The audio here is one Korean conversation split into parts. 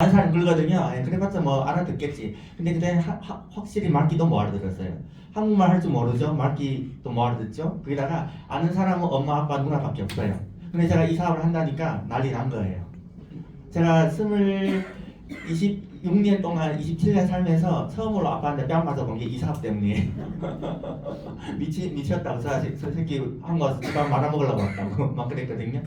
많은 사람 그러거든요. 그래봤자 뭐 알아듣겠지. 근데 그때 확실히 말귀도 못 알아들었어요. 한국말 할 줄 모르죠. 말귀도 못 알아듣죠. 거기다가 아는 사람은 엄마, 아빠, 누나밖에 없어요. 근데 제가 이 사업을 한다니까 난리 난 거예요. 제가 26년 동안 27년 살면서 처음으로 아빠한테 뺨 맞아본 게 이 사업 때문이에요. 미쳤다고. 저 새끼 한국 와서 집안 말아먹으려고 왔다고 막 그랬거든요.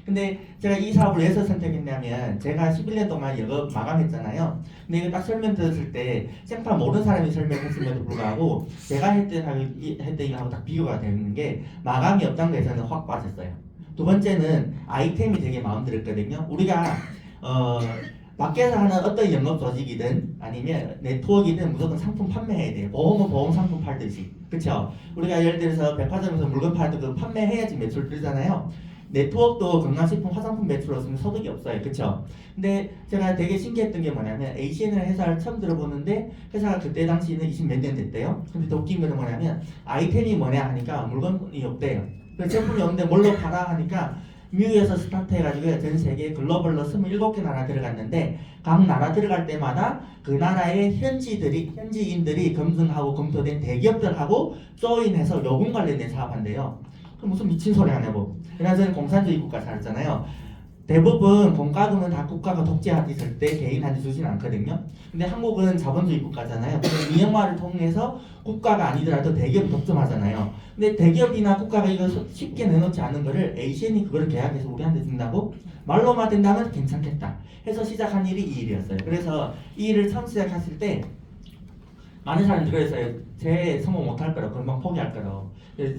근데 제가 이 사업을 왜 선택했냐면 제가 11년 동안 영업 마감했잖아요. 근데 이거 딱 설명 들었을 때 생판 모르는 사람이 설명했음에도 불구하고 제가 했던 이거하고 딱 비교가 되는 게 마감이 없다는 거에 저는 확 빠졌어요. 두 번째는 아이템이 되게 마음 들었거든요. 우리가 밖에서 하는 어떤 영업 조직이든 아니면 네트워크이든 무조건 상품 판매해야 돼요. 보험은 보험 상품 팔듯이. 그쵸? 우리가 예를 들어서 백화점에서 물건 팔 때 그 판매해야지 매출 들잖아요. 네트워크도 건강식품 화장품 매출 없으면 소득이 없어요. 그쵸? 근데 제가 되게 신기했던 게 뭐냐면 ACN이라는 회사를 처음 들어보는데 회사가 그때 당시는 20 몇 년 됐대요. 근데 더 웃긴 거는 뭐냐면 아이템이 뭐냐 하니까 물건이 없대요. 그래서 제품이 없는데 뭘로 팔아 하니까 미국에서 스타트 해가지고 전 세계 글로벌로 27개 나라 들어갔는데 각 나라 들어갈 때마다 그 나라의 현지인들이 검증하고 검토된 대기업들하고 조인해서 요금 관련된 사업한대요. 그럼 무슨 미친 소리 하냐고. 그래서 저는 공산주의 국가 살았잖아요. 대부분 공과금은 다 국가가 독재하기 절대 개인한테 주진 않거든요. 근데 한국은 자본주의 국가잖아요. 민영화를 통해서 국가가 아니더라도 대기업이 독점하잖아요. 근데 대기업이나 국가가 이거 쉽게 내놓지 않은 거를 ACN이 그거를 계약해서 우리한테 준다고? 말로만 된다면 괜찮겠다 해서 시작한 일이 이 일이었어요. 그래서 이 일을 처음 시작했을 때 많은 사람들이 그랬어요. 제 성공 못할 거라고 금방 포기할 거라고.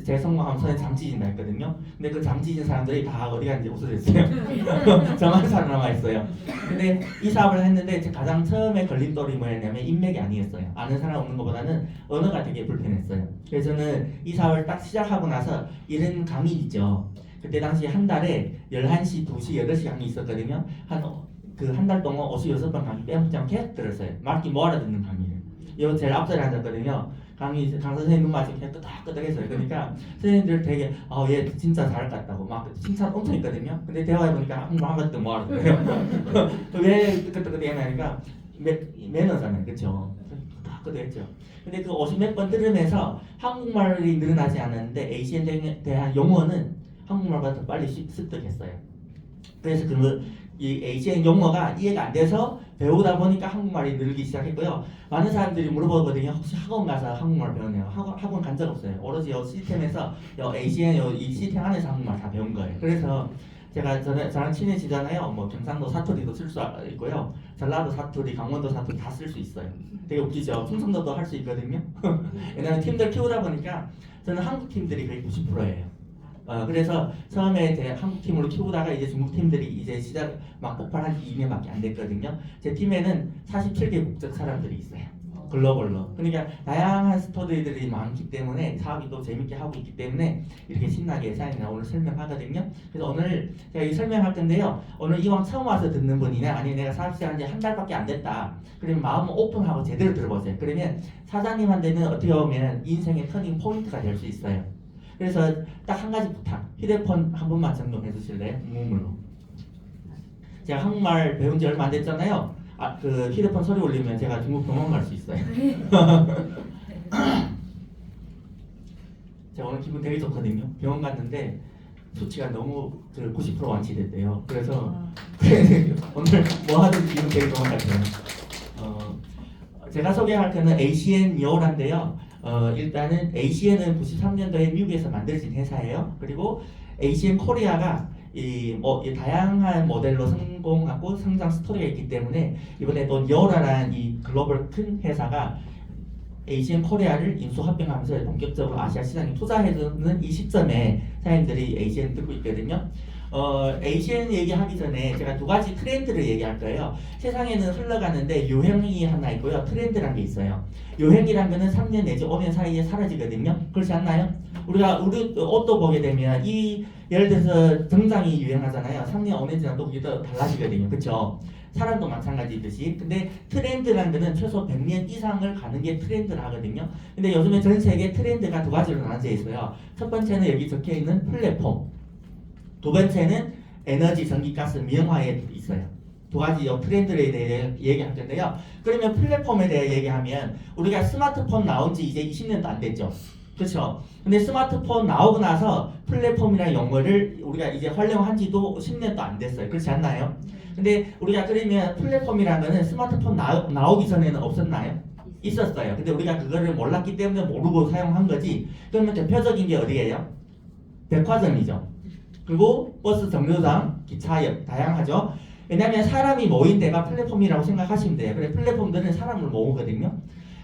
제 성공하면 손에 잠 찢진다 했거든요. 근데 그 잠 찢은 사람들이 다 어디 갔는지 없어졌어요. 저만 살아남아있어요. 근데 이 사업을 했는데 제 가장 처음에 걸림돌이 뭐였냐면 인맥이 아니었어요. 아는 사람 없는 것보다는 언어가 되게 불편했어요. 그래서 저는 이 사업을 딱 시작하고 나서 이런 강의 있죠. 그때 당시 한 달에 11시, 2시, 8시 강의 있었거든요. 한 달 동안 56번 강의 빼먹지 않고 계속 들었어요. 말기 못 알아듣는 강의를. 이거 제일 앞자리에 앉았거든요. 강 선생님 눈 맞으면 그냥 끄덕끄덕했어요. 그러니까 선생님들 되게 얘 진짜 잘할 것 같다고 막 칭찬 엄청 했거든요. 근데 대화해보니까 한국말 한 번도 못 알아듣어요. 왜 끄덕끄덕 하냐니까 매너잖아요. 그쵸? 끄덕끄덕했죠. 근데 그 50몇 번 들으면서 한국말이 늘어나지 않았는데 ACN에 대한 용어는 한국말보다 더 빨리 습득했어요. 그래서 이 ACN 용어가 이해가 안 돼서 배우다 보니까 한국말이 늘기 시작했고요. 많은 사람들이 물어보거든요. 혹시 학원 가서 한국말 배웠냐고. 학원 간 적 없어요. 오로지 이 시스템에서 ACN 이 시스템 안에서 한국말 다 배운 거예요. 그래서 저랑 친해지잖아요. 뭐 경상도 사투리도 쓸 수 있고요. 전라도 사투리, 강원도 사투리 다 쓸 수 있어요. 되게 웃기죠. 충청도도 할 수 있거든요. 왜냐면 팀들 키우다 보니까 저는 한국 팀들이 거의 90%예요. 그래서 처음에 제 한국 팀으로 키우다가 이제 중국 팀들이 이제 시작 막 폭발한 지 2년밖에 안 됐거든요. 제 팀에는 47개 국적 사람들이 있어요. 글로벌로. 그러니까 다양한 스토리들이 많기 때문에 사업이 또 재밌게 하고 있기 때문에 이렇게 신나게 사연이나 오늘 설명하거든요. 그래서 오늘 제가 이 설명할 건데요. 오늘 이왕 처음 와서 듣는 분이나 아니 내가 사업 시작한 지 한 달밖에 안 됐다. 그러면 마음을 오픈하고 제대로 들어보세요. 그러면 사장님한테는 어떻게 보면 인생의 터닝 포인트가 될 수 있어요. 그래서 딱 한 가지 부탁. 휴대폰 한 번만 점검해 주실래요? 무물로. 제가 한국말 배운 지 얼마 안 됐잖아요. 그 휴대폰 소리 올리면 제가 중국 병원 갈 수 있어요. 제가 오늘 기분 되게 좋거든요. 병원 갔는데 수치가 너무 90% 완치됐대요. 그래서 오늘 뭐 하든지 기분 되게 좋은 것 같아요. 제가 소개할 거는 ACN 여우란데요. 일단은 ACN은 93년도에 미국에서 만들어진 회사예요. 그리고 ACN 코리아가 이 다양한 모델로 성공하고 성장 스토리가 있기 때문에 이번에 또 여우라는 이 글로벌 큰 회사가 ACN 코리아를 인수 합병하면서 본격적으로 아시아 시장에 투자해주는 이 시점에 사람들이 ACN 듣고 있거든요. ACN 얘기하기 전에 제가 두 가지 트렌드를 얘기할 거예요. 세상에는 흘러가는데 유행이 하나 있고요. 트렌드라는 게 있어요. 유행이란 거는 3년 내지 5년 사이에 사라지거든요. 그렇지 않나요? 우리 옷도 보게 되면 예를 들어서 정장이 유행하잖아요. 3년 5년 지나도 그게 더 달라지거든요. 그렇죠? 사람도 마찬가지듯이. 근데 트렌드라는 거는 최소 100년 이상을 가는 게 트렌드를 하거든요. 근데 요즘에 전 세계 트렌드가 두 가지로 나눠져 있어요. 첫 번째는 여기 적혀 있는 플랫폼. 두 번째는 에너지, 전기, 가스, 미용화에 있어요. 두 가지 트렌드에 대해 얘기할 텐데요. 그러면 플랫폼에 대해 얘기하면 우리가 스마트폰 나온 지 이제 20년도 안 됐죠. 그렇죠. 근데 스마트폰 나오고 나서 플랫폼이라는 용어를 우리가 이제 활용한 지도 10년도 안 됐어요. 그렇지 않나요? 근데 우리가 그러면 플랫폼이라는 거는 스마트폰 나오기 전에는 없었나요? 있었어요. 근데 우리가 그거를 몰랐기 때문에 모르고 사용한 거지. 그러면 대표적인 게 어디예요? 백화점이죠. 그리고 버스 정류장, 기차역 다양하죠. 왜냐하면 사람이 모인 데가 플랫폼이라고 생각하시면 돼요. 그래 플랫폼들은 사람을 모으거든요.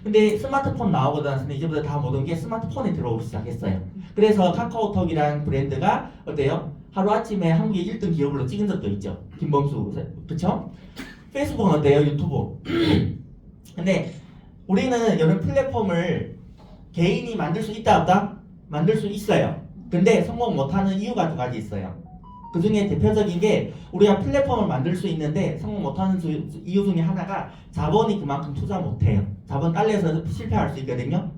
근데 스마트폰 나오고 나서는 이제부터 다 모든 게 스마트폰에 들어오기 시작했어요. 그래서 카카오톡이라는 브랜드가 어때요? 하루아침에 한국의 1등 기업으로 찍은 적도 있죠. 김범수, 그쵸? 페이스북은 어때요? 유튜브. 근데 우리는 이런 플랫폼을 개인이 만들 수 있다 없다? 만들 수 있어요. 근데 성공 못하는 이유가 두 가지 있어요. 그 중에 대표적인 게 우리가 플랫폼을 만들 수 있는데 성공 못하는 이유 중에 하나가 자본이 그만큼 투자 못해요. 자본 딸려서 실패할 수 있거든요.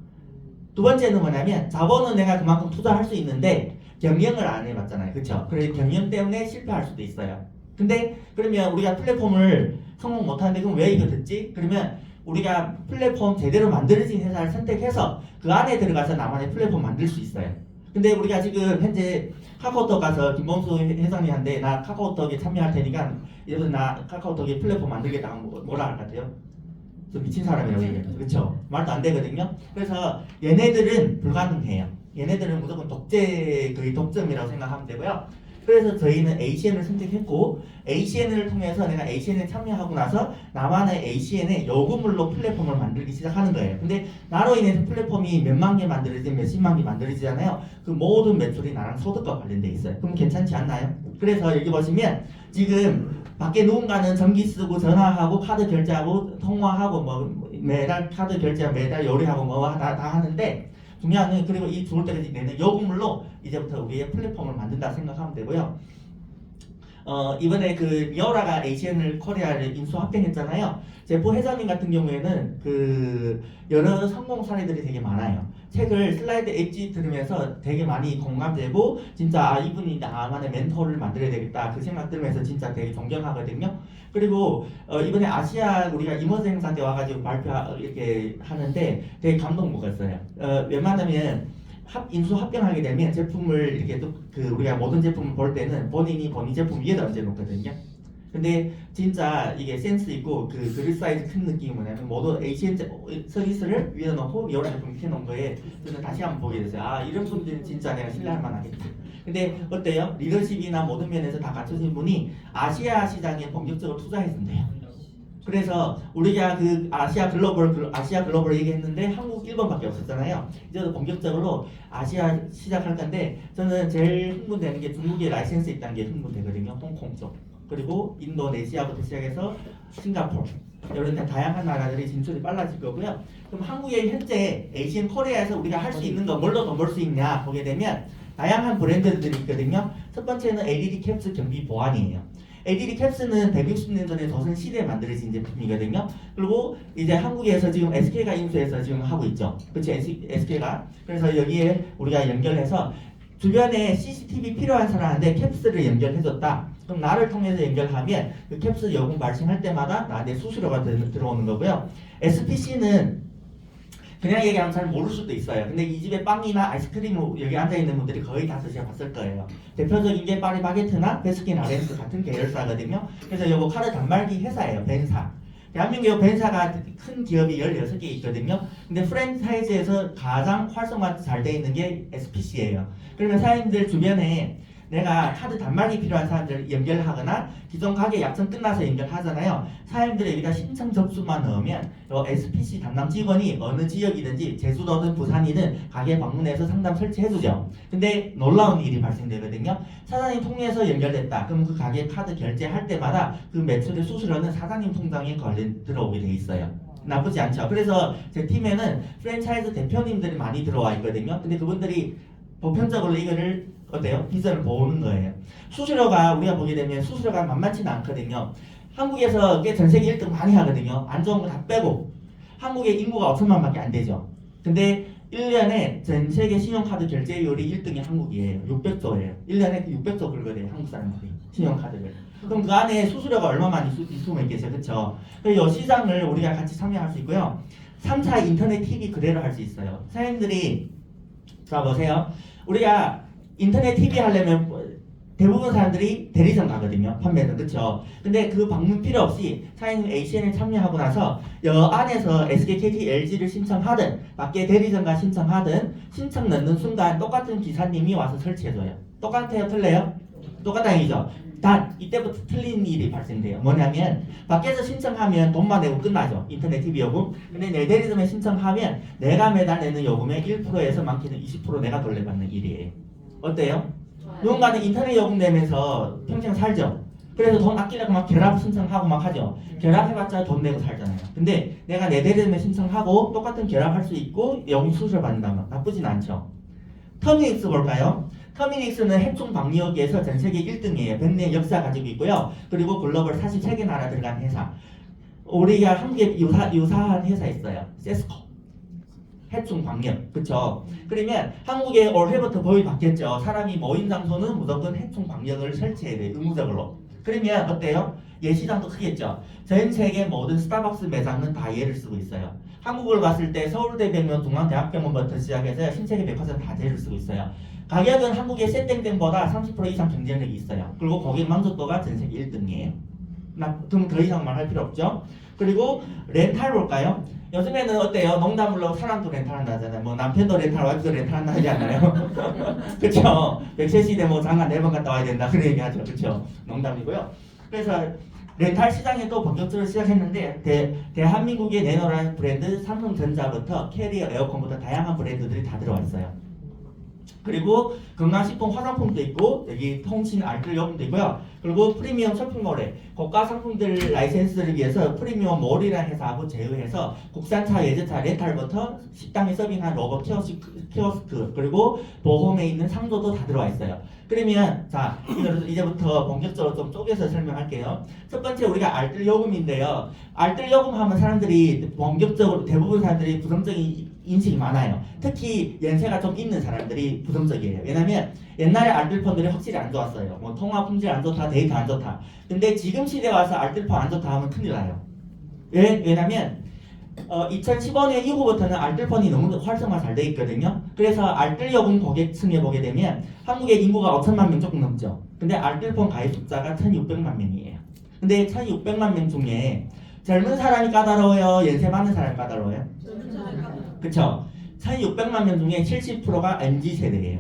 두 번째는 뭐냐면 자본은 내가 그만큼 투자할 수 있는데 경영을 안 해봤잖아요. 그렇죠? 그래서 경영 때문에 실패할 수도 있어요. 근데 그러면 우리가 플랫폼을 성공 못하는데 그럼 왜 이거 듣지? 그러면 우리가 플랫폼 제대로 만들어진 회사를 선택해서 그 안에 들어가서 나만의 플랫폼 만들 수 있어요. 근데 우리가 지금 현재 카카오톡 가서 김범수 회장님한테 나 카카오톡에 참여할 테니까 이제부터 나 카카오톡에 플랫폼 만들겠다 하면 뭐라 할 것 같아요? 좀 미친 사람이라고 얘기해요. 그렇죠? 말도 안 되거든요. 그래서 얘네들은 불가능해요. 얘네들은 무조건 거의 독점이라고 생각하면 되고요. 그래서 저희는 ACN을 선택했고 ACN을 통해서 내가 ACN에 참여하고 나서 나만의 ACN의 요구물로 플랫폼을 만들기 시작하는 거예요. 근데 나로 인해서 플랫폼이 몇만 개 만들어지면 몇십만 개 만들어지잖아요. 그 모든 매출이 나랑 소득과 관련돼 있어요. 그럼 괜찮지 않나요? 그래서 여기 보시면 지금 밖에 누군가는 전기 쓰고 전화하고 카드 결제하고 통화하고 뭐 매달 카드 결제하고 매달 요리하고 뭐 다 하는데 중요한 건 그리고 이 죽을 때까지 내는 요금물로 이제부터 우리의 플랫폼을 만든다 생각하면 되고요. 이번에 그 미어라가 ACN을 코리아를 인수 합병했잖아요. 제포 회장님 같은 경우에는 그 여러 성공 사례들이 되게 많아요. 책을 슬라이드 엣지 들으면서 되게 많이 공감되고 진짜 이분이 나만의 멘토를 만들어야 되겠다 그 생각 들으면서 진짜 되게 존경하거든요. 그리고 이번에 아시아 우리가 이머스 행사 때 와가지고 발표 이렇게 하는데 되게 감동 먹었어요. 웬만하면 인수 합병하게 되면 제품을 이렇게 그 우리가 모든 제품을 볼 때는 본인 제품 위에다 얹어 놓거든요. 근데 진짜 이게 센스 있고 그 그릇 사이즈 큰 느낌이 뭐냐면 모든 ACN 서비스를 위에 놓고 여러 제품 이렇게 놓은 거에 저는 다시 한번 보게 됐어요. 아 이런 분들은 진짜 내가 신뢰할 만하겠다. 근데 어때요? 리더십이나 모든 면에서 다 갖춰진 분이 아시아 시장에 본격적으로 투자했는데요. 그래서 우리가 그 아시아 글로벌 얘기했는데 한국 1번밖에 없었잖아요. 이제도 본격적으로 아시아 시작할 건데 저는 제일 흥분되는 게 중국에 라이센스 있다는 게 흥분되거든요. 홍콩 쪽. 그리고 인도네시아부터 시작해서 싱가포르 이런 데 다양한 나라들이 진출이 빨라질 거고요. 그럼 한국의 현재 ACN 코리아에서 우리가 할 수 있는 거 뭘로 더 벌 수 있냐 보게 되면 다양한 브랜드들이 있거든요. 첫 번째는 LED 캡슐 경비 보안이에요. LED 캡슐은 160년 전에 조선 시대에 만들어진 제품이거든요. 그리고 이제 한국에서 지금 SK가 인수해서 지금 하고 있죠. 그렇죠? SK가. 그래서 여기에 우리가 연결해서 주변에 CCTV 필요한 사람한테 캡슐을 연결해줬다. 그럼 나를 통해서 연결하면 그 캡슐 요금 발생할 때마다 나한테 수수료가 들어오는 거고요. SPC는 그냥 얘기하면 잘 모를 수도 있어요. 근데 이 집에 빵이나 아이스크림을 여기 앉아있는 분들이 거의 다 드셔봤을 거예요. 대표적인 게 파리바게트나 베스킨 라빈스 같은 계열사거든요. 그래서 이거 카드 단말기 회사예요. 벤사. 대한민국 벤사가 큰 기업이 16개 있거든요. 근데 프랜차이즈에서 가장 활성화 잘 돼 있는 게 SPC예요. 그러면 사장님들 주변에 내가 카드 단말기 필요한 사람들 연결하거나 기존 가게 약정 끝나서 연결하잖아요. 사장님들이 여기다 신청 접수만 넣으면 SPC 담당 직원이 어느 지역이든지 제주도든 부산이든 가게 방문해서 상담 설치해주죠. 근데 놀라운 일이 발생되거든요. 사장님 통해서 연결됐다. 그럼 그 가게 카드 결제할 때마다 그 매출의 수수료는 사장님 통장에 들어오게 돼 있어요. 나쁘지 않죠. 그래서 제 팀에는 프랜차이즈 대표님들이 많이 들어와 있거든요. 근데 그분들이 보편적으로 이거를 어때요? 비전을 보는 거예요. 수수료가 우리가 보게 되면 수수료가 만만치는 않거든요. 한국에서 전 세계 1등 많이 하거든요. 안 좋은 거 다 빼고 한국의 인구가 5천만밖에 안 되죠. 근데 1년에 전 세계 신용카드 결제율이 1등이 한국이에요. 600조예요. 1년에 600조 긁어대요. 한국 사람들이. 신용카드를. 그럼 그 안에 수수료가 얼마만 있으면 있겠어요. 그쵸? 그래서 이 시장을 우리가 같이 참여할 수 있고요. 3차 인터넷 TV 그대로 할 수 있어요. 사장님들이 자 보세요. 우리가 인터넷 TV 하려면 대부분 사람들이 대리점 가거든요. 판매는 그쵸? 근데 그 방문 필요 없이 사장님 ACN에 참여하고 나서 여 안에서 SK, KT, LG를 신청하든 밖에 대리점가 신청하든 신청 넣는 순간 똑같은 기사님이 와서 설치해줘요. 똑같아요? 틀려요? 똑같다는 얘기죠. 단 이때부터 틀린 일이 발생돼요. 뭐냐면 밖에서 신청하면 돈만 내고 끝나죠. 인터넷 TV 요금. 근데 내 대리점에 신청하면 내가 매달 내는 요금의 1%에서 많게는 20% 내가 돌려받는 일이에요. 어때요? 누군가는 인터넷 요금 내면서 평생 살죠. 그래서 돈 아끼려고 막 결합 신청하고 막 하죠. 결합해봤자 돈 내고 살잖아요. 근데 내가 내 대리점에 신청하고 똑같은 결합할 수 있고 요금 수수료 받는다면 나쁘진 않죠. 터미닉스 볼까요? 터미닉스는 해충 방역에서 전 세계 1등이에요. 100년 역사 가지고 있고요. 그리고 글로벌 43개 나라 들어간 회사. 우리가 한국에 유사한 회사 있어요. 세스코. 해충 방역. 그쵸? 그러면 한국에 올해부터 법이 바뀌었죠. 사람이 모인 장소는 무조건 해충 방역을 설치해야 돼요. 의무적으로. 그러면 어때요? 예시장도 크겠죠. 전 세계 모든 스타벅스 매장은 다 얘를 쓰고 있어요. 한국을 봤을 때 서울대병원, 중앙대학병원부터 시작해서 신세계 백화점 다 얘를 쓰고 있어요. 가격은 한국의 셋땡땡보다 30% 이상 경쟁력이 있어요. 그리고 고객 만족도가 전 세계 1등이에요. 그럼 더 이상 말할 필요 없죠. 그리고 렌탈 볼까요? 요즘에는 어때요? 농담으로 사람도 렌탈한다 하잖아요. 뭐 남편도 렌탈, 와이프도 렌탈한다 하지 않나요? 그쵸? 백세 시대 뭐 장가 4번 갔다 와야 된다 그런 얘기 하죠. 그쵸? 농담이고요. 그래서 렌탈 시장에 또 본격적으로 시작했는데 대한민국에 내놓으라는 브랜드 삼성전자부터 캐리어, 에어컨부터 다양한 브랜드들이 다 들어와 있어요. 그리고 건강식품 화장품도 있고 여기 통신 알뜰 요금도 있고요. 그리고 프리미엄 쇼핑몰에 고가 상품들 라이센스를 위해서 프리미엄 몰이라는 회사하고 제휴해서 국산차, 외제차 렌탈부터 식당에 서빙한 로봇 키오스크 그리고 보험에 있는 상조도 다 들어와 있어요. 그러면 자 이제부터 본격적으로 좀 쪼개서 설명할게요. 첫 번째 우리가 알뜰 요금인데요. 알뜰 요금 하면 사람들이 본격적으로 대부분 사람들이 부정적인 인식이 많아요. 특히 연세가 좀 있는 사람들이 부정적이에요. 왜냐면 옛날에 알뜰폰들이 확실히 안 좋았어요. 뭐 통화 품질 안 좋다, 데이터 안 좋다. 근데 지금 시대에 와서 알뜰폰 안 좋다 하면 큰일 나요. 왜냐면 2015년 이후부터는 알뜰폰이 너무 활성화 잘 돼 있거든요. 그래서 알뜰요금 고객층에 보게 되면 한국의 인구가 5천만 명 조금 넘죠. 근데 알뜰폰 가입 숫자가 1,600만 명이에요. 근데 1,600만 명 중에 젊은 사람이 까다로워요? 연세 많은 사람이 까다로워요? 그쵸? 1,600만 명 중에 70%가 MZ세대예요.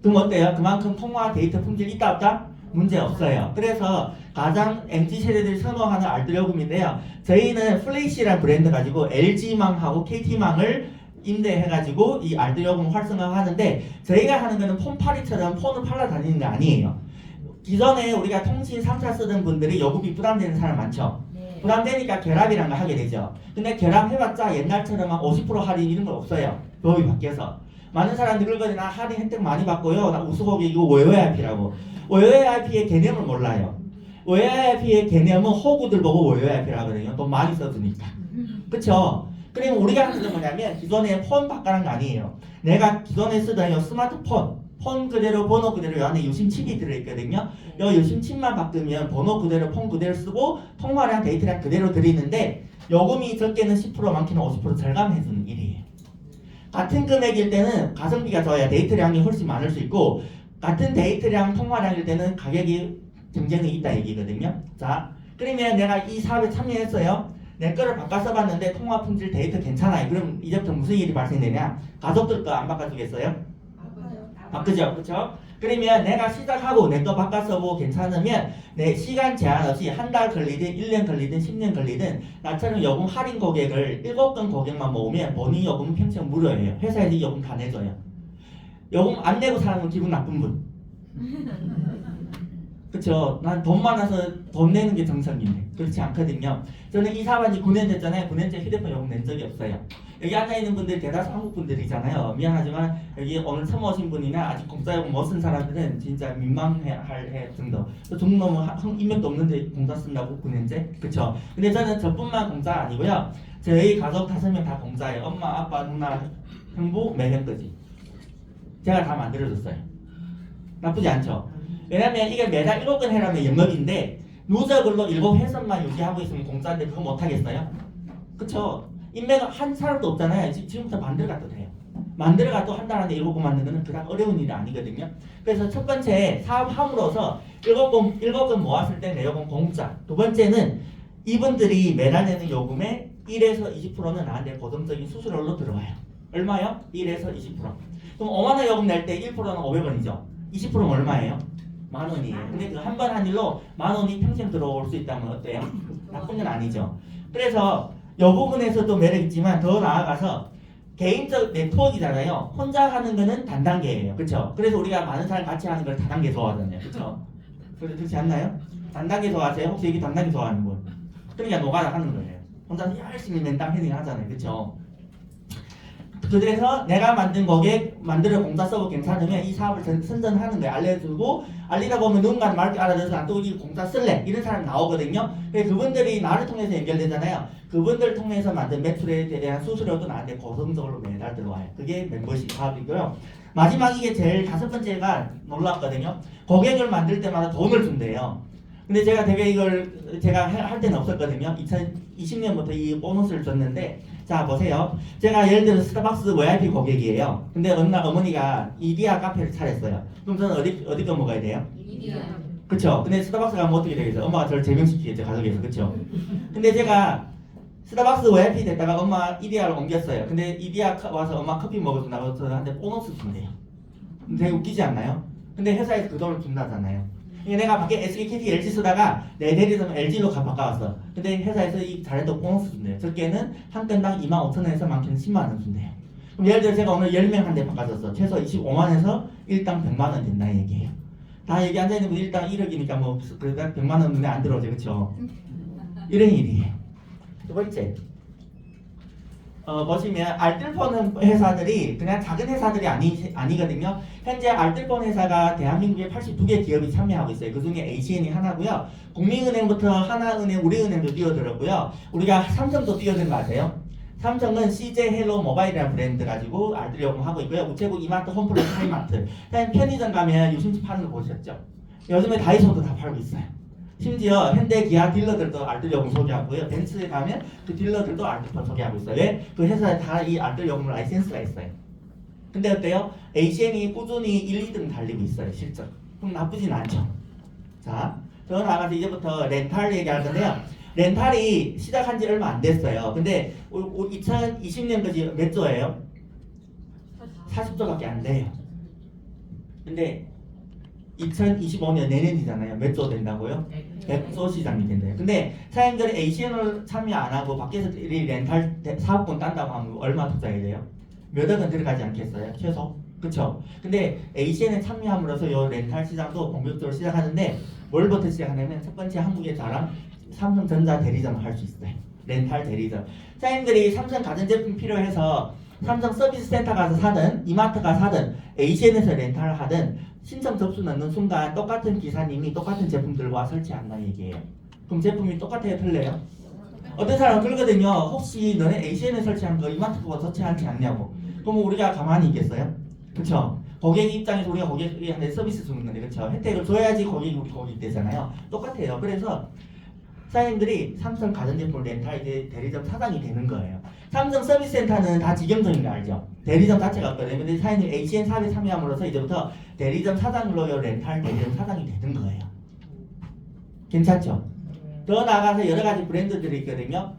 그럼 어때요? 그만큼 통화 데이터 품질 있다 없다? 문제 없어요. 그래서 가장 MZ세대들이 선호하는 알뜰요금인데요. 저희는 플래시라는 브랜드 가지고 LG망하고 KT망을 임대해가지고 이 알뜰요금 활성화하는데 저희가 하는 거는 폰팔이처럼 폰을 팔러 다니는 게 아니에요. 기존에 우리가 통신 3차 쓰던 분들이 요금이 부담되는 사람 많죠? 부담되니까 결합이라는 걸 하게 되죠. 근데 결합해봤자 옛날처럼 막 50% 할인 이런 거 없어요. 법이 바뀌어서. 많은 사람들이 그러거든요. 나 할인 혜택 많이 받고요. 나 우수고객이고 WOAIP라고. WOAIP의 개념을 몰라요. WOAIP의 개념은 호구들 보고 WOAIP라고 하거든요. 돈 많이 써주니까. 그쵸? 그러면 우리가 하는 게 뭐냐면 기존에 폰 바꾸는 거 아니에요. 내가 기존에 쓰던 스마트폰 폰 그대로 번호 그대로 이 안에 유심칩이 들어있거든요. 이 유심칩만 바꾸면 번호 그대로 폰 그대로 쓰고 통화량 데이터량 그대로 드리는데 요금이 적게는 10% 많게는 50% 절감해주는 일이에요. 같은 금액일 때는 가성비가 좋아야 데이터량이 훨씬 많을 수 있고 같은 데이터량 통화량일 때는 가격이 경쟁이 있다 얘기거든요. 자 그러면 내가 이 사업에 참여했어요. 내 거를 바꿔 써봤는데 통화 품질 데이터 괜찮아요. 그럼 이제부터 무슨 일이 발생되냐? 가족들 거 안 바꿔주겠어요? 바꾸죠. 그렇죠? 그러면 내가 시작하고 내 거 바꿔 써보고 괜찮으면 내 시간 제한 없이 한 달 걸리든 1년 걸리든 10년 걸리든 나처럼 요금 할인 고객을 7건 고객만 모으면 본인 요금은 평생 무료예요. 회사에서 요금 다 내줘요. 요금 안 내고 사는 기분 나쁜 분. 그쵸? 난 돈 많아서 돈 내는 게 정석인데 그렇지 않거든요. 저는 이 사업한 지 9년 됐잖아요. 9년째 휴대폰 요금 낸 적이 없어요. 여기 앉아있는 분들 대다수 한국 분들이잖아요. 미안하지만 여기 오늘 처음 오신 분이나 아직 공짜요금 못 쓴 사람들은 진짜 민망할 정도. 중놈은 인맥도 없는데 공짜 쓴다고 9년째? 그쵸? 근데 저는 저뿐만 공짜 아니고요. 저희 가족 5명 다 공짜예요. 엄마, 아빠, 누나, 형부, 4명까지. 제가 다 만들어줬어요. 나쁘지 않죠? 왜냐면 이게 매달 7건 해라면 영업인데 누적으로 7회선만 유지하고 있으면 공짜인데 그거 못하겠어요? 그쵸? 인맥 한 사람도 없잖아요. 지금부터 만들어 가도 돼요. 만들어 가도 한 달 안에 7건 만드는 건 그닥 어려운 일이 아니거든요. 그래서 첫 번째 사업함으로써 7건 모았을 때 내요금 공짜. 두 번째는 이분들이 매달 내는 요금의 1에서 20%는 나한테 고정적인 수수료로 들어와요. 얼마요? 1에서 20%. 그럼 5만 원 요금 낼 때 1%는 500원이죠. 20%는 얼마예요? 10,000원이에요. 근데 그 한 번 한 일로 10,000원이 평생 들어올 수 있다면 어때요? 나쁜 건 아니죠. 그래서 이 부분에서도 매력 있지만 더 나아가서 개인적 네트워크잖아요. 혼자 하는 거는 단단계예요. 그렇죠? 그래서 우리가 많은 사람 같이 하는 걸 다단계 좋아하잖아요. 그렇죠? 그렇지 않나요? 단단계 좋아하세요? 혹시 여기 단단계 좋아하는 분? 그러니까 노가다 하는 거예요. 혼자 열심히 맨땅 헤딩 하잖아요. 그렇죠? 그래서 내가 만든 고객 만들어 공짜 서버 괜찮으면 이 사업을 선전하는 거예요. 알려주고 알리다 보면 누군가는 말을 알아들어서 또 이 공짜 쓸래 이런 사람 나오거든요. 그래서 그분들이 나를 통해서 연결되잖아요. 그분들 통해서 만든 매출에 대한 수수료도 나한테 고정적으로 매달 들어와요. 그게 멤버십 사업이고요. 마지막 이게 제일 5번째가 놀랍거든요. 고객을 만들 때마다 돈을 준대요. 근데 제가 되게 이걸 제가 할 때는 없었거든요. 2020년부터 이 보너스를 줬는데 자 보세요. 제가 예를 들어 스타벅스 VIP 고객이에요. 근데 어느 날 어머니가 이디야 카페를 차렸어요. 그럼 저는 어디 거 먹어야 돼요? 이디야. 그쵸? 근데 스타벅스 가면 어떻게 되겠어요? 엄마가 저를 제명시키겠죠 가족에서. 그쵸? 근데 제가 스타벅스 VIP 됐다가 엄마 이디야를 옮겼어요. 근데 이디야 와서 엄마 커피 먹어준다고 저한테 보너스 준대요. 되게 웃기지 않나요? 근데 회사에서 그 돈을 준다잖아요. 내가 밖에 SKT, LG 쓰다가 내 대리점 LG로 바꿔왔어. 근데 회사에서 이 잘해도 보너스 준대요. 적게는 한 건당 25,000원에서 많게는 10만원 준대요. 그럼 예를 들어 제가 오늘 10명 한 대 바꿔줬어. 최소 25만원에서 일당 100만원 된다 얘기예요. 다 여기 앉아있는 분 일당 1억이니까 뭐 그러다 100만원 눈에 안 들어오죠. 그쵸? 이런 일이에요. 두 번째 보시면 알뜰폰 회사들이 그냥 작은 회사들이 아니거든요. 현재 알뜰폰 회사가 대한민국에 82개 기업이 참여하고 있어요. 그 중에 ACN이 하나고요. 국민은행부터 하나은행, 우리은행도 뛰어들었고요. 우리가 삼성도 뛰어든 거 아세요? 삼성은 CJ 헬로 모바일이라는 브랜드 가지고 알뜰요금 하고 있고요. 우체국 이마트, 홈플러스, 하이마트. 그냥 편의점 가면 유심칩 파는 거 보셨죠? 요즘에 다이소도 다 팔고 있어요. 심지어 현대 기아 딜러들도 알뜰요금 소개하고요. 벤츠에 가면 그 딜러들도 알뜰폰 소개하고 있어요. 왜? 그 회사에 다 이 알뜰요금 라이센스가 있어요. 근데 어때요? ACN이 꾸준히 1, 2등 달리고 있어요. 실적. 그럼 나쁘진 않죠. 자, 더 나아가서 이제부터 렌탈 얘기할 건데요. 렌탈이 시작한 지 얼마 안 됐어요. 근데 2020년까지 몇 조예요? 40조밖에 안 돼요. 근데 2025년 내년이잖아요. 몇 조 된다고요? 100조 시장이 된대요. 근데 사장님들이 ACN을 참여 안 하고 밖에서 렌탈 사업권 딴다고 하면 얼마 투자해야 돼요? 몇 억은 들어가지 않겠어요? 최소? 그쵸? 근데 ACN에 참여함으로써 이 렌탈 시장도 본격적으로 시작하는데 뭘부터 시작하냐면 첫 번째 한국의 자랑 삼성전자 대리점을 할 수 있어요. 렌탈 대리점. 사장님들이 삼성 가전제품 필요해서 삼성 서비스 센터 가서 사든 이마트 가서 사든 ACN에서 렌탈을 하든 신청 접수 넣는 순간 똑같은 기사님이 똑같은 제품들과 설치한다는 얘기예요. 그럼 제품이 똑같아요? 틀려요? 어떤 사람은 그러거든요. 혹시 너네 ACN에 설치한 거 이마트 거가 설치하지 않냐고. 그럼 우리가 가만히 있겠어요? 그쵸? 고객 입장에서 우리가 고객한테 서비스 주는 건데 그쵸? 혜택을 줘야지 고객이 우리 고객이 되잖아요. 똑같아요. 그래서 사장님들이 삼성 가전제품 렌탈 대리점 사장이 되는 거예요. 삼성 서비스 센터는 다 직영점인 거 알죠? 대리점 자체가 없거든요. 근데 사장님 HN 사업에 참여함으로써 이제부터 대리점 사장으로 렌탈 대리점 사장이 되는 거예요. 괜찮죠? 더 나아가서 여러 가지 브랜드들이 있거든요.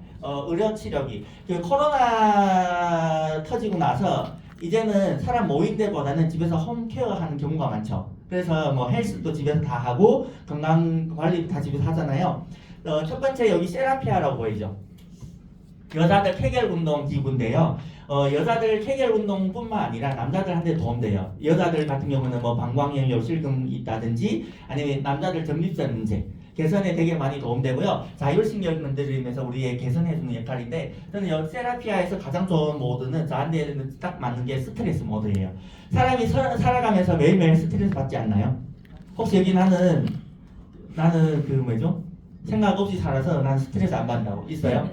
의료 치료기. 그 코로나 터지고 나서 이제는 사람 모인 데보다는 집에서 홈케어 하는 경우가 많죠. 그래서 뭐 헬스도 집에서 다 하고 건강 관리 다 집에서 하잖아요. 첫 번째 여기 세라피아라고 보이죠. 여자들 케겔 운동 기구인데요. 여자들 케겔 운동뿐만 아니라 남자들한테 도움돼요. 여자들 같은 경우는 뭐 방광염, 요실금 있다든지 아니면 남자들 전립선 문제 개선에 되게 많이 도움되고요. 자율신경 만들면서 우리의 개선해주는 역할인데 저는 이 세라피아에서 가장 좋은 모드는 저한테는 딱 맞는 게 스트레스 모드예요. 사람이 살아가면서 매일매일 스트레스 받지 않나요? 혹시 여기 나는 그 뭐죠? 생각 없이 살아서 난 스트레스 안 받는다고 있어요?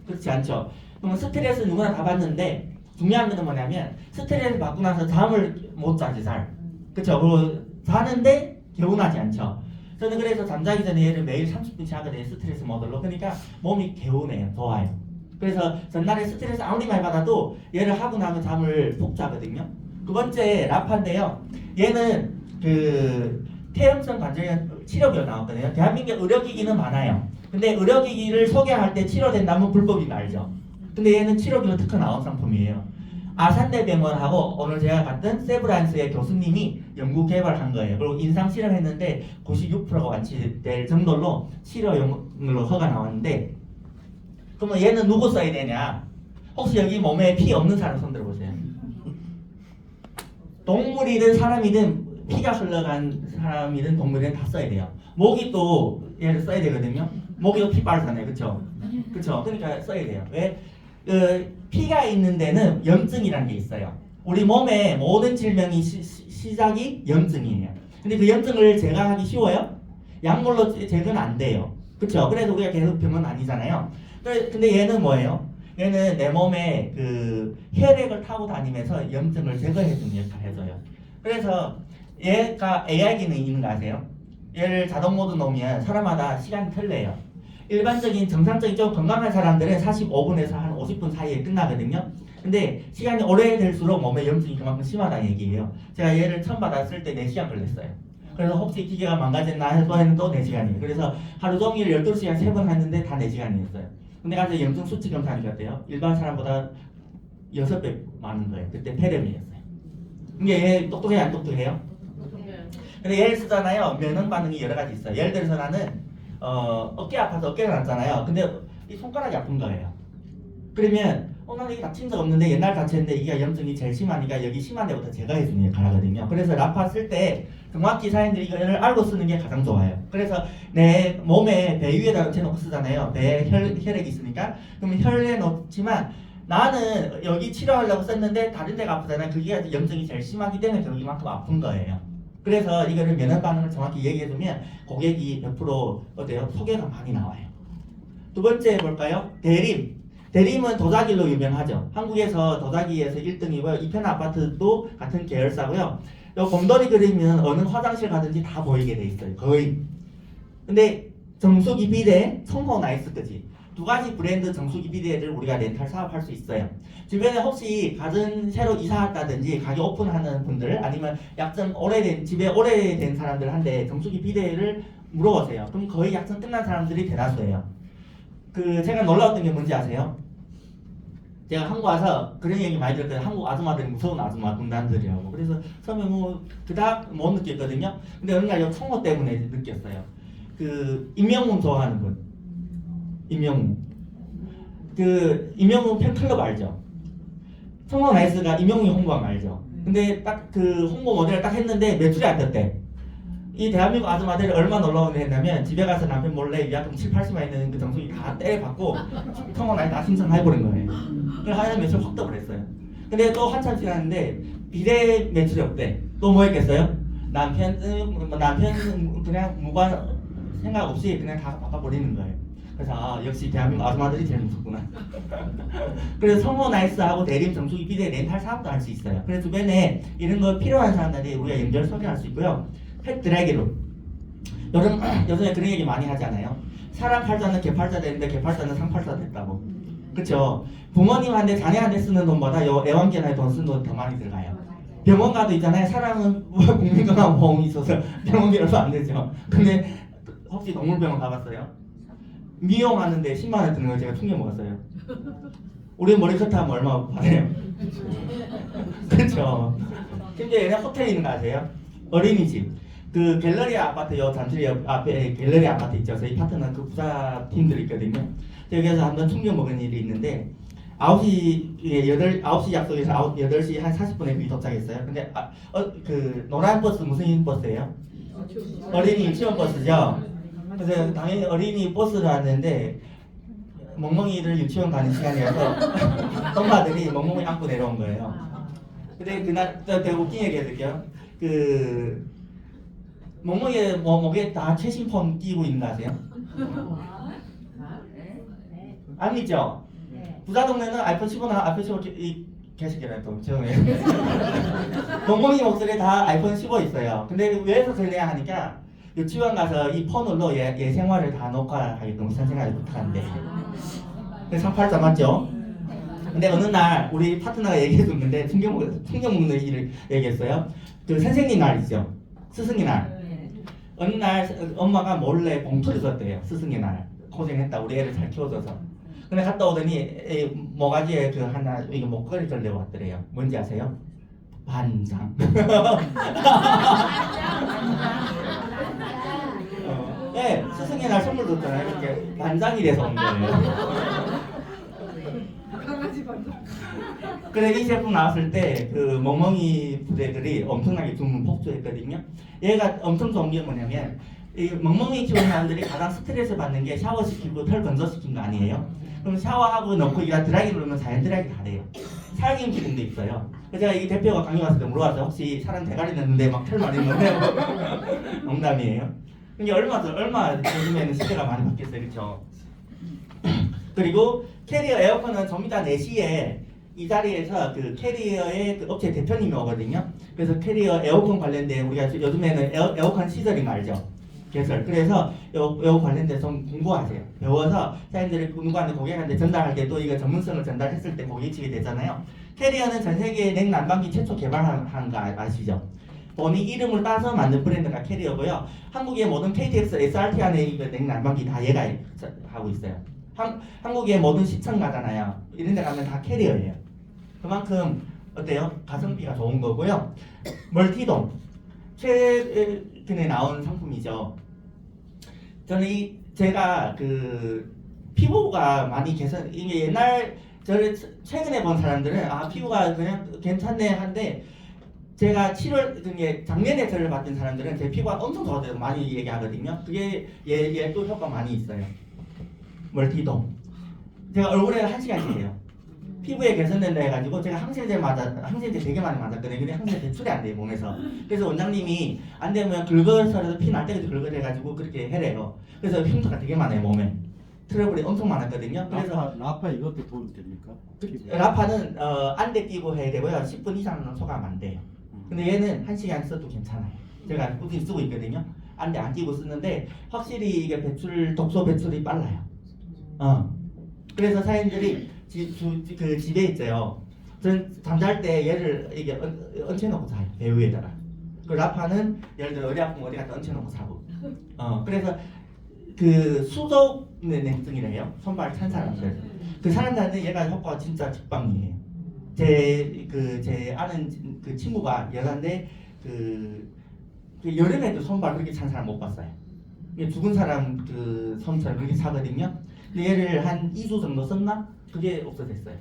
그렇지 않죠. 그럼 스트레스 누구나 다 받는데 중요한 건 뭐냐면 스트레스 받고 나서 잠을 못 자지 잘. 그렇죠. 그리고 자는데 개운하지 않죠. 저는 그래서 잠자기 전에 얘를 매일 30분씩 하거든요. 스트레스 모델로. 그러니까 몸이 개운해요. 좋아요. 그래서 전날에 스트레스 아무리 많이 받아도 얘를 하고 나면 잠을 푹 자거든요. 두 번째 라파인데요. 얘는 그 퇴행성 관절염 치료비가 나왔거든요. 대한민국 의료기기는 많아요. 근데 의료기기를 소개할 때 치료된다면 불법인 거 알죠? 근데 얘는 치료비가 특허 나온 상품이에요. 아산대병원하고 오늘 제가 갔던 세브란스의 교수님이 연구 개발한 거예요. 그리고 임상 실험했는데 96%가 완치될 정도로 치료용으로 허가 나왔는데, 그러면 얘는 누구 써야 되냐? 혹시 여기 몸에 피 없는 사람 손 들어보세요. 동물이든 사람이든 피가 흘러간 사람이든 동물이든 다 써야 돼요. 모기도 얘를 써야 되거든요. 모기도 피 빨잖아요, 그렇죠? 그렇죠. 그러니까 써야 돼요. 왜? 피가 있는 데는 염증이라는 게 있어요. 우리 몸의 모든 질병이 시작이 염증이에요. 근데 그 염증을 제거하기 쉬워요? 약물로 제거는 안 돼요. 그렇죠? 그래서 우리가 계속 병은 아니잖아요. 근데 얘는 뭐예요? 얘는 내 몸에 그 혈액을 타고 다니면서 염증을 제거해주는 역할을 해줘요. 그래서 얘가 AI 기능이 있는 거 아세요? 얘를 자동 모드 놓으면 사람마다 시간이 틀려요. 일반적인 정상적인 좀 건강한 사람들은 45분에서 한 50분 사이에 끝나거든요. 근데 시간이 오래될수록 몸에 염증이 그만큼 심하다는 얘기예요. 제가 얘를 처음 받았을 때 4시간 걸렸어요. 그래서 혹시 기계가 망가졌나 해서 또 4시간이에요. 그래서 하루 종일 12시간 3번 했는데 다 4시간이었어요. 근데 가서 염증 수치 검사하는 게 어때요? 일반 사람보다 6배 많은 거예요. 그때 폐렴이었어요. 근데 얘 똑똑해요? 안 똑똑해요? 근데 얘를 쓰잖아요. 면역 반응이 여러 가지 있어요. 예를 들어서 나는 어깨 아파서 어깨가 났잖아요. 근데 이 손가락이 아픈 거예요. 그러면 나는 이게 다친 적 없는데 옛날 다쳤는데 이게 염증이 제일 심하니까 여기 심한 데부터 제거해주는 역할을 하거든요. 그래서 라파 쓸 때 정확히 사람들이 이걸 알고 쓰는 게 가장 좋아요. 그래서 내 몸에 배 위에다 얹혀놓고 쓰잖아요. 배에 혈액이 있으니까. 그러면 혈액에 놓지만 나는 여기 치료하려고 썼는데 다른 데가 아프잖아요. 그게 염증이 제일 심하기 때문에 여기만큼 아픈 거예요. 그래서 이거를 면역 반응을 정확히 얘기해주면 고객이 100% 어때요? 소개가 많이 나와요. 두 번째 볼까요? 대림. 대림은 도자기로 유명하죠. 한국에서 도자기에서 1등이고요. 이편 아파트도 같은 계열사고요. 요 곰돌이 그리면 어느 화장실 가든지 다 보이게 돼 있어요. 거의. 근데 정수기 비데, 성호 나이스 거지. 두 가지 브랜드 정수기 비데를 우리가 렌탈 사업할 수 있어요. 주변에 혹시 가든 새로 이사 왔다든지 가게 오픈하는 분들 아니면 약점 오래된 집에 오래된 사람들한테 정수기 비데를 물어보세요. 그럼 거의 약점 끝난 사람들이 대다수예요. 그 제가 놀라웠던 게 뭔지 아세요? 제가 한국 와서 그런 얘기 많이 들었거든요. 한국 아줌마들이 무서운 아줌마 군단들이라고. 그래서 처음에 뭐 그닥 못 느꼈거든요. 근데 어느 날 청호 때문에 느꼈어요. 그 임명문 좋아하는 분. 임명문. 그 임명문 팬클럽 알죠? 청호 나이스가 임명문이 홍보한 거 알죠? 근데 딱 그 홍보 모델을 딱 했는데 매출이 안 됐대. 이 대한민국 아줌마들이 얼마나 놀라운데 했냐면 집에 가서 남편 몰래 위약금 7, 80만 있는 그 정수기 다 때려받고 청호 나이스 다 신청해버린 거예요. 그래서 하얀 매출 확 떠버렸어요. 근데 또 한참 지났는데 비대 매출이 없대. 또 뭐 했겠어요? 남편 그냥 무관 생각 없이 그냥 다 바꿔버리는 거예요. 그래서 역시 대한민국 아줌마들이 제일 무섭구나. 그래서 성호 나이스하고 대림 정수기 비대 렌탈 사업도 할 수 있어요. 그래서 주변에 이런 거 필요한 사람들이 우리가 연결 소개할 수 있고요. 펫 드래기로 요즘에 그런 얘기 많이 하잖아요. 사람 팔자는 개팔자 되는데 개팔자는 상팔자 됐다고. 그렇죠? 부모님한테 자녀한테 쓰는 돈보다 요 애완견한테 돈 쓰는 돈 더 많이 들어가요. 병원 가도 있잖아요. 사람은 국민건강보험이 있어서 병원 비로도 안 되죠. 근데 혹시 동물병원 가봤어요? 미용하는데 10만 원 드는 거 제가 충격 먹었어요. 우리 머리커트 하면 얼마 받아요? 그렇죠. 심지어 얘네 호텔에 있는 거 아세요? 어린이집. 그 갤러리아 아파트 요 잠실 옆 앞에 갤러리아 아파트 있죠. 저희 파트너 그 부사 팀들 있거든요. 여기서 한번 충격 먹은 일이 있는데 9시 약속에서 8시 한 40분에 거기 도착했어요. 근데 그 노란 버스 무슨 버스예요? 어린이 유치원 버스죠. 그래서 당연히 어린이 버스를 왔는데 멍멍이를 유치원 가는 시간이어서 엄마들이 멍멍이 안고 내려온 거예요. 근데 그날 되게 웃긴 얘기 해줄게요. 그 멍멍이 목에 다 최신폰 끼고 있는 거 아세요? 안 믿죠? 부자 동네는 아이폰 15나 아이폰 15 개새끼는 또 처음에 멍멍이 목소리에 다 아이폰 15 있어요. 근데 왜서 그래야 하니까 유치원 가서 이 폰으로 얘 생활을 다 녹화하게끔 선생님이 부탁한대. 상팔자 맞죠? 근데 어느 날 우리 파트너가 얘기해줬는데 충격 먹는 일을 얘기했어요. 그 선생님 날 있죠. 스승의 날. 어느 날 엄마가 몰래 봉투를 줬대요. 스승의 날. 고생했다. 우리 애를 잘 키워줘서. 근데 갔다 오더니 모가지에 그 하나 이거 목걸이 걸려 왔더래요. 뭔지 아세요? 반장. 네, 스승의 날 선물 줬잖아요. 이렇게 반장이 돼서 온 거예요. 그래 이 제품 나왔을 때 그 멍멍이 부대들이 엄청나게 주문 폭주했거든요. 얘가 엄청 좋은 게 뭐냐면 이 멍멍이 키우는 사람들이 가장 스트레스 받는 게 샤워시키고 털 건조시킨 거 아니에요? 그럼 샤워하고 넣고 이가 드라이기 누르면 자연 드라이기 다 돼요. 살균 기능도 있어요. 그래서 제가 이 대표가 강의 왔을 때 물어봤어요. 혹시 사람 대가리 넣는데 막 털 많이 넣네요. 농담이에요. 근데 얼마 요즘에는 시대가 많이 바뀌었어요, 그렇죠? 그리고 캐리어 에어컨은 좀 이따 4시에 이 자리에서 그 캐리어의 그 업체 대표님이 오거든요. 그래서 캐리어 에어컨 관련된 우리가 요즘에는 에어컨 시절인 거 알죠? 개설. 그래서 요 관련된 좀 공부하세요. 배워서 사람들이 누구한테 고객한테 전달할 때도 이거 전문성을 전달했을 때 고객측이 되잖아요. 캐리어는 전 세계 냉난방기 최초 개발한 거 아시죠? 본인 이름을 따서 만든 브랜드가 캐리어고요. 한국의 모든 KTX, SRT 안에 이거 냉난방기 다 얘가 하고 있어요. 한국의 모든 시청 가잖아요. 이런 데 가면 다 캐리어예요. 그만큼 어때요? 가성비가 좋은 거고요. 멀티돔. 최근에 나온 상품이죠. 저는 제가 그 피부가 많이 개선, 이게 옛날 저를 최근에 본 사람들은 피부가 그냥 괜찮네 한데 제가 7월 그게 작년에 저를 봤던 사람들은 제 피부가 엄청 좋아져서 많이 얘기하거든요. 그게 얘도 효과 많이 있어요. 멀티돔. 제가 얼굴에 1시간씩 해요. 피부에 개선된다 해가지고 제가 항생제 되게 많이 맞았거든요. 근데 항생제 배출이 안 돼요 몸에서. 그래서 원장님이 안 되면 긁어서라도 피 날 때까지 긁어내가지고 그렇게 해래요. 그래서 흉터가 되게 많아요 몸에. 트러블이 엄청 많았거든요. 그래서 라파 이것도 도움이 됩니까? 라파는 안대 끼고 해야 되고요. 10분 이상은 소감 안 돼요. 근데 얘는 1시간 써도 괜찮아요. 제가 꾸준히 쓰고 있거든요. 안대 안 끼고 쓰는데 확실히 이게 독소 배출이 빨라요. 그래서 사람들이 그 집에 있어요. 전 잠잘 때 얘를 이게 얹혀놓고 자요. 배 위에다가. 그 라파는 예를 들어 어디 아프면 어디 갖다 얹혀놓고 자고. 그래서 그 수족 냉증이래요. 손발 찬 사람들. 그 사람들한테 얘가 효과가 진짜 직방이에요. 제 아는 그 친구가 여잔데 그 여름에도 손발 그렇게 찬 사람 못 봤어요. 죽은 사람 그 손처럼 그렇게 차거든요. 근데 얘를 한 2주 정도 썼나? 그게 없어졌어요.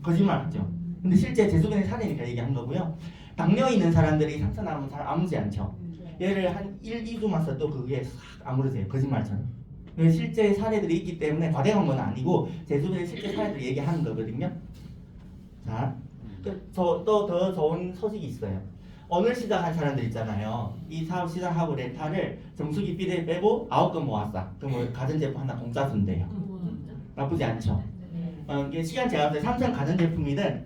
거짓말 하죠. 근데 실제 제 주변에 사례니까 얘기한 거고요. 당뇨 있는 사람들이 상처 나면 잘 아무지 않죠. 얘를 한 1, 2주만 써도 그게 싹 아무르세요. 거짓말처럼. 실제 사례들이 있기 때문에 과대한 건 아니고 제 주변에 실제 사례들 얘기하는 거거든요. 자, 또 더 좋은 소식이 있어요. 오늘 시작한 사람들 있잖아요. 이 사업 시작하고 렌탈을 정수기 비대 빼고 9건 모았어. 그럼 가전제품 하나 공짜 준대요. 나쁘지 않죠? 이게 시간 제한돼 삼성 가전제품이든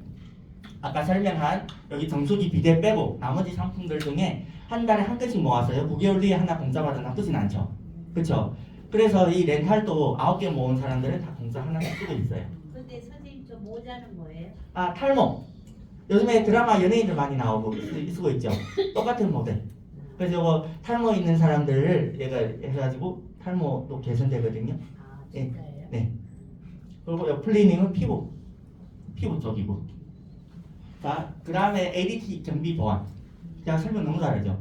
아까 설명한 여기 정수기 비대 빼고 나머지 상품들 중에 한 달에 한 건씩 모았어요. 9개월 뒤에 하나 공짜 받아 나쁘진 않죠? 그렇죠? 그래서 이 렌탈도 9개 모은 사람들은 다 공짜 하나씩 쓰고 있어요. 근데 선생님 저 모자는 뭐예요? 탈모. 요즘에 드라마 연예인들 많이 나오고 쓰고 있죠. 똑같은 모델. 그래서 이거 탈모 있는 사람들을 얘가 해가지고 탈모도 개선되거든요. 진짜예요? 네. 그리고 플리닝은 피부 쪽이고. 자, 그 다음에 ADT 경비 보안. 제가 설명 너무 잘하죠.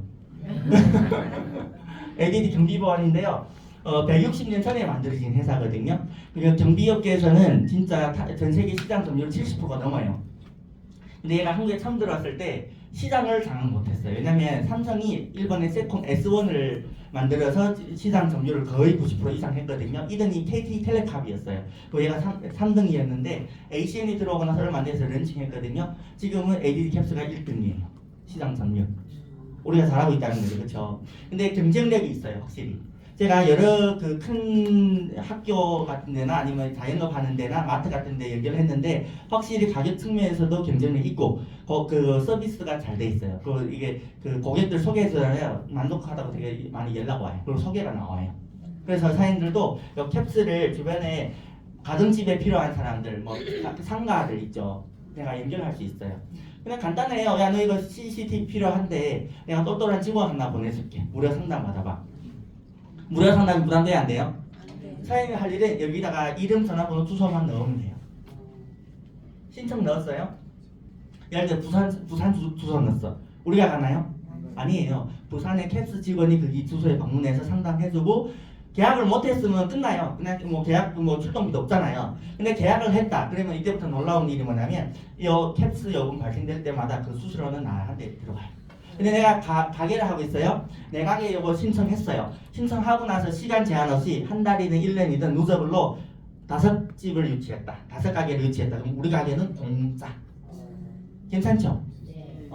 ADT 경비 보안인데요. 160년 전에 만들어진 회사거든요. 그리고 경비업계에서는 진짜 전 세계 시장 점유율 70%가 넘어요. 근데 얘가 한국에 처음 들어왔을 때 시장을 장악 못했어요. 왜냐면 삼성이 일본의 세콤 S1을 만들어서 시장 점유율을 거의 90% 이상 했거든요. 2등이 KT텔레캅이었어요. 그 얘가 3등이었는데 ACN이 들어오고 나서 얼마 안 돼서 런칭했거든요. 지금은 ADD캡스가 1등이에요. 시장 점유율. 우리가 잘하고 있다는 거죠. 그렇죠? 근데 경쟁력이 있어요. 확실히. 제가 여러 그 큰 학교 같은 데나 아니면 자영업 하는 데나 마트 같은 데 연결했는데 확실히 가격 측면에서도 경쟁이 있고 그 서비스가 잘 돼 있어요. 그 이게 그 고객들 소개해줘야 만족하다고 되게 많이 연락 와요. 그리고 소개가 나와요. 그래서 사장님들도 이 캡슐을 주변에 가정집에 필요한 사람들 뭐 상가들 있죠. 내가 연결할 수 있어요. 그냥 간단해요. 야, 너 이거 CCTV 필요한데 내가 똘똘한 직원 하나 보내줄게. 무료 상담 받아봐. 무료 상담이 부담돼야 안 돼요? 사장님이 할 일은 여기다가 이름, 전화번호, 주소만 넣으면 돼요. 신청 넣었어요? 예를 들어 부산 주소 넣었어. 우리가 가나요? 아니에요. 부산의 캡스 직원이 거기 주소에 방문해서 상담해주고 계약을 못했으면 끝나요. 그냥 뭐 계약 뭐 출동비도 없잖아요. 근데 계약을 했다. 그러면 이때부터 놀라운 일이 뭐냐면 이 캡스 요금 발생될 때마다 그 수수료는 나한테 들어가요. 근데 내가 가게를 하고 있어요. 내 가게 요거 신청했어요. 신청하고 나서 시간 제한 없이 한 달이든 1년이든 누적으로 5집을 유치했다. 5가게를 유치했다. 그럼 우리 가게는 공짜. 괜찮죠? 네.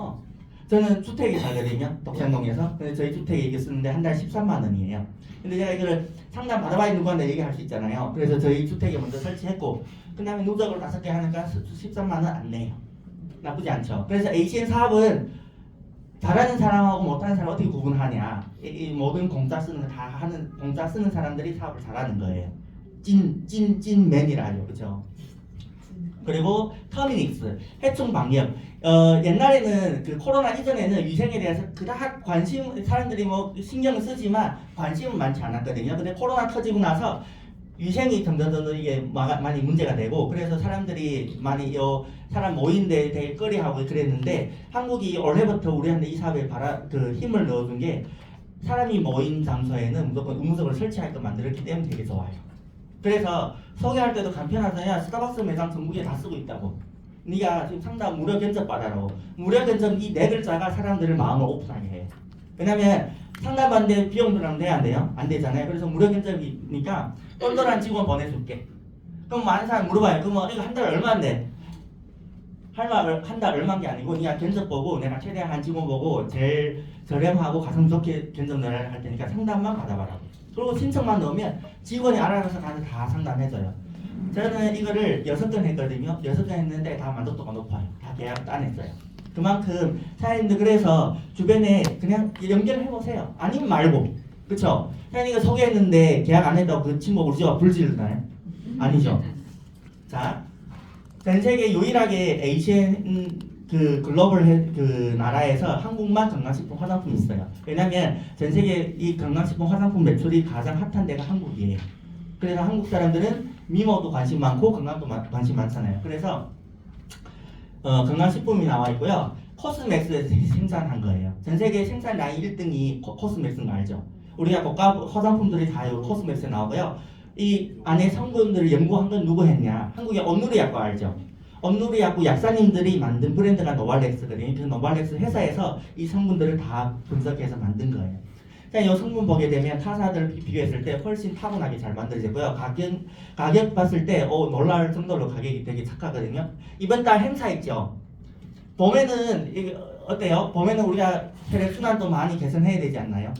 저는 주택에 살거든요. 독산동에서. 근데 저희 주택에 이게 쓰는데 한 달 13만 원이에요. 근데 제가 이거를 상담 받아봐야 누구한테 얘기할 수 있잖아요. 그래서 저희 주택에 먼저 설치했고 그 다음에 누적을 5개 하니까 13만 원 안 내요. 나쁘지 않죠. 그래서 HN 사업은 잘하는 사람하고 못하는 사람 어떻게 구분하냐. 이 모든 공짜 쓰는 거 다 하는 공짜 쓰는 사람들이 사업을 잘하는 거예요. 찐맨이라 하죠. 그렇죠? 그리고 터미닉스, 해충 방역. 옛날에는 그 코로나 이전에는 위생에 대해서 그닥 사람들이 뭐 신경을 쓰지만 관심은 많지 않았거든요. 근데 코로나 터지고 나서 위생이 점점 이게 많이 문제가 되고 그래서 사람들이 많이 사람 모인데 되게 꺼려하고 그랬는데 한국이 올해부터 우리한테 이 사업에 힘을 넣어준 게 사람이 모인 장소에는 무조건 음성을 설치할 거 만들었기 때문에 되게 좋아요. 그래서 소개할 때도 간편하다야 스타벅스 매장 전국에 다 쓰고 있다고. 네가 지금 상담 무료 견적 받아라고. 무료 견적 이 4글자가 사람들을 마음을 오픈하게 해요. 왜냐면 상담받는데 비용 들어가면 돼야 안 돼요? 안 되잖아요. 그래서 무료 견적이니까 똘똘한 직원 보내줄게. 그럼 많은 사람 물어봐요. 그럼 이거 한 달 얼마인데? 한 달 얼마인 게 아니고 네가 견적 보고 내가 최대한 한 직원 보고 제일 저렴하고 가성 좋게 견적 넣어야 할 테니까 상담만 받아봐라고. 그리고 신청만 넣으면 직원이 알아서 가서 다 상담해줘요. 저는 이거를 6건 했거든요. 6건 했는데 다 만족도가 높아요. 다 계약 따냈어요. 그만큼 사장님들 그래서 주변에 그냥 연결해보세요. 아니면 말고. 그쵸? 사장님 이거 소개했는데 계약 안 했다고 그 친구 우리 집에 불지르나요? 아니죠. 자, 전 세계 유일하게 H&M 그 글로벌 그 나라에서 한국만 건강식품 화장품이 있어요. 왜냐면 전 세계 이 건강식품 화장품 매출이 가장 핫한 데가 한국이에요. 그래서 한국 사람들은 미모도 관심 많고 건강도 관심 많잖아요. 그래서 건강식품이 나와 있고요. 코스맥스에서 생산한 거예요. 전 세계 생산 라인 1등이 코스맥스인 거 알죠? 우리가 고가 화장품들이 다 코스맥스에 나오고요. 이 안에 성분들을 연구한 건 누구 했냐? 한국의 온누리 약국 알죠? 온누리 약국 약사님들이 만든 브랜드가 노발렉스거든요. 그 노발렉스 회사에서 이 성분들을 다 분석해서 만든 거예요. 자, 이 성분 보게 되면 타사들 비교했을 때 훨씬 타고나게 잘 만들어졌고요. 가격 봤을 때 놀랄 정도로 가격이 되게 착하거든요. 이번 달 행사 있죠. 봄에는 이게 어때요? 봄에는 우리가 혈액순환도 많이 개선해야 되지 않나요?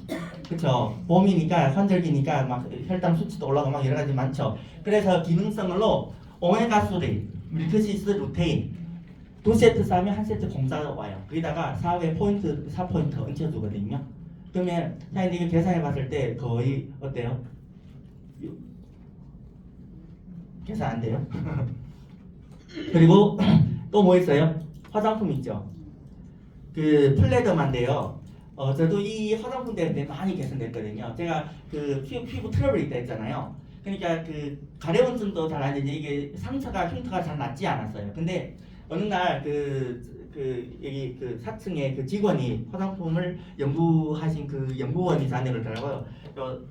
그쵸? 봄이니까 환절기니까 막 혈당 수치도 올라가고 막 여러 가지 많죠. 그래서 기능성으로 오메가3, 밀크시스, 루테인 2세트 싸면 1세트 공짜로 와요. 거기다가 4회 포인트, 4포인트 얹혀주거든요. 그러면 사장님 이거 계산해 봤을 때 거의 어때요? 계산 안 돼요? 그리고 또 뭐 있어요? 화장품 있죠. 그 플레더만데요. 저도 이 화장품 때문에 많이 개선됐거든요. 제가 그 피부 트러블이 있다 했잖아요. 그러니까 그 가려움증도 잘 안 되지 이게 상처가 흉터가 잘 낫지 않았어요. 근데 어느 날 여기 그 4층에 그 직원이 화장품을 연구하신 그 연구원이 저한테 그러더라고요.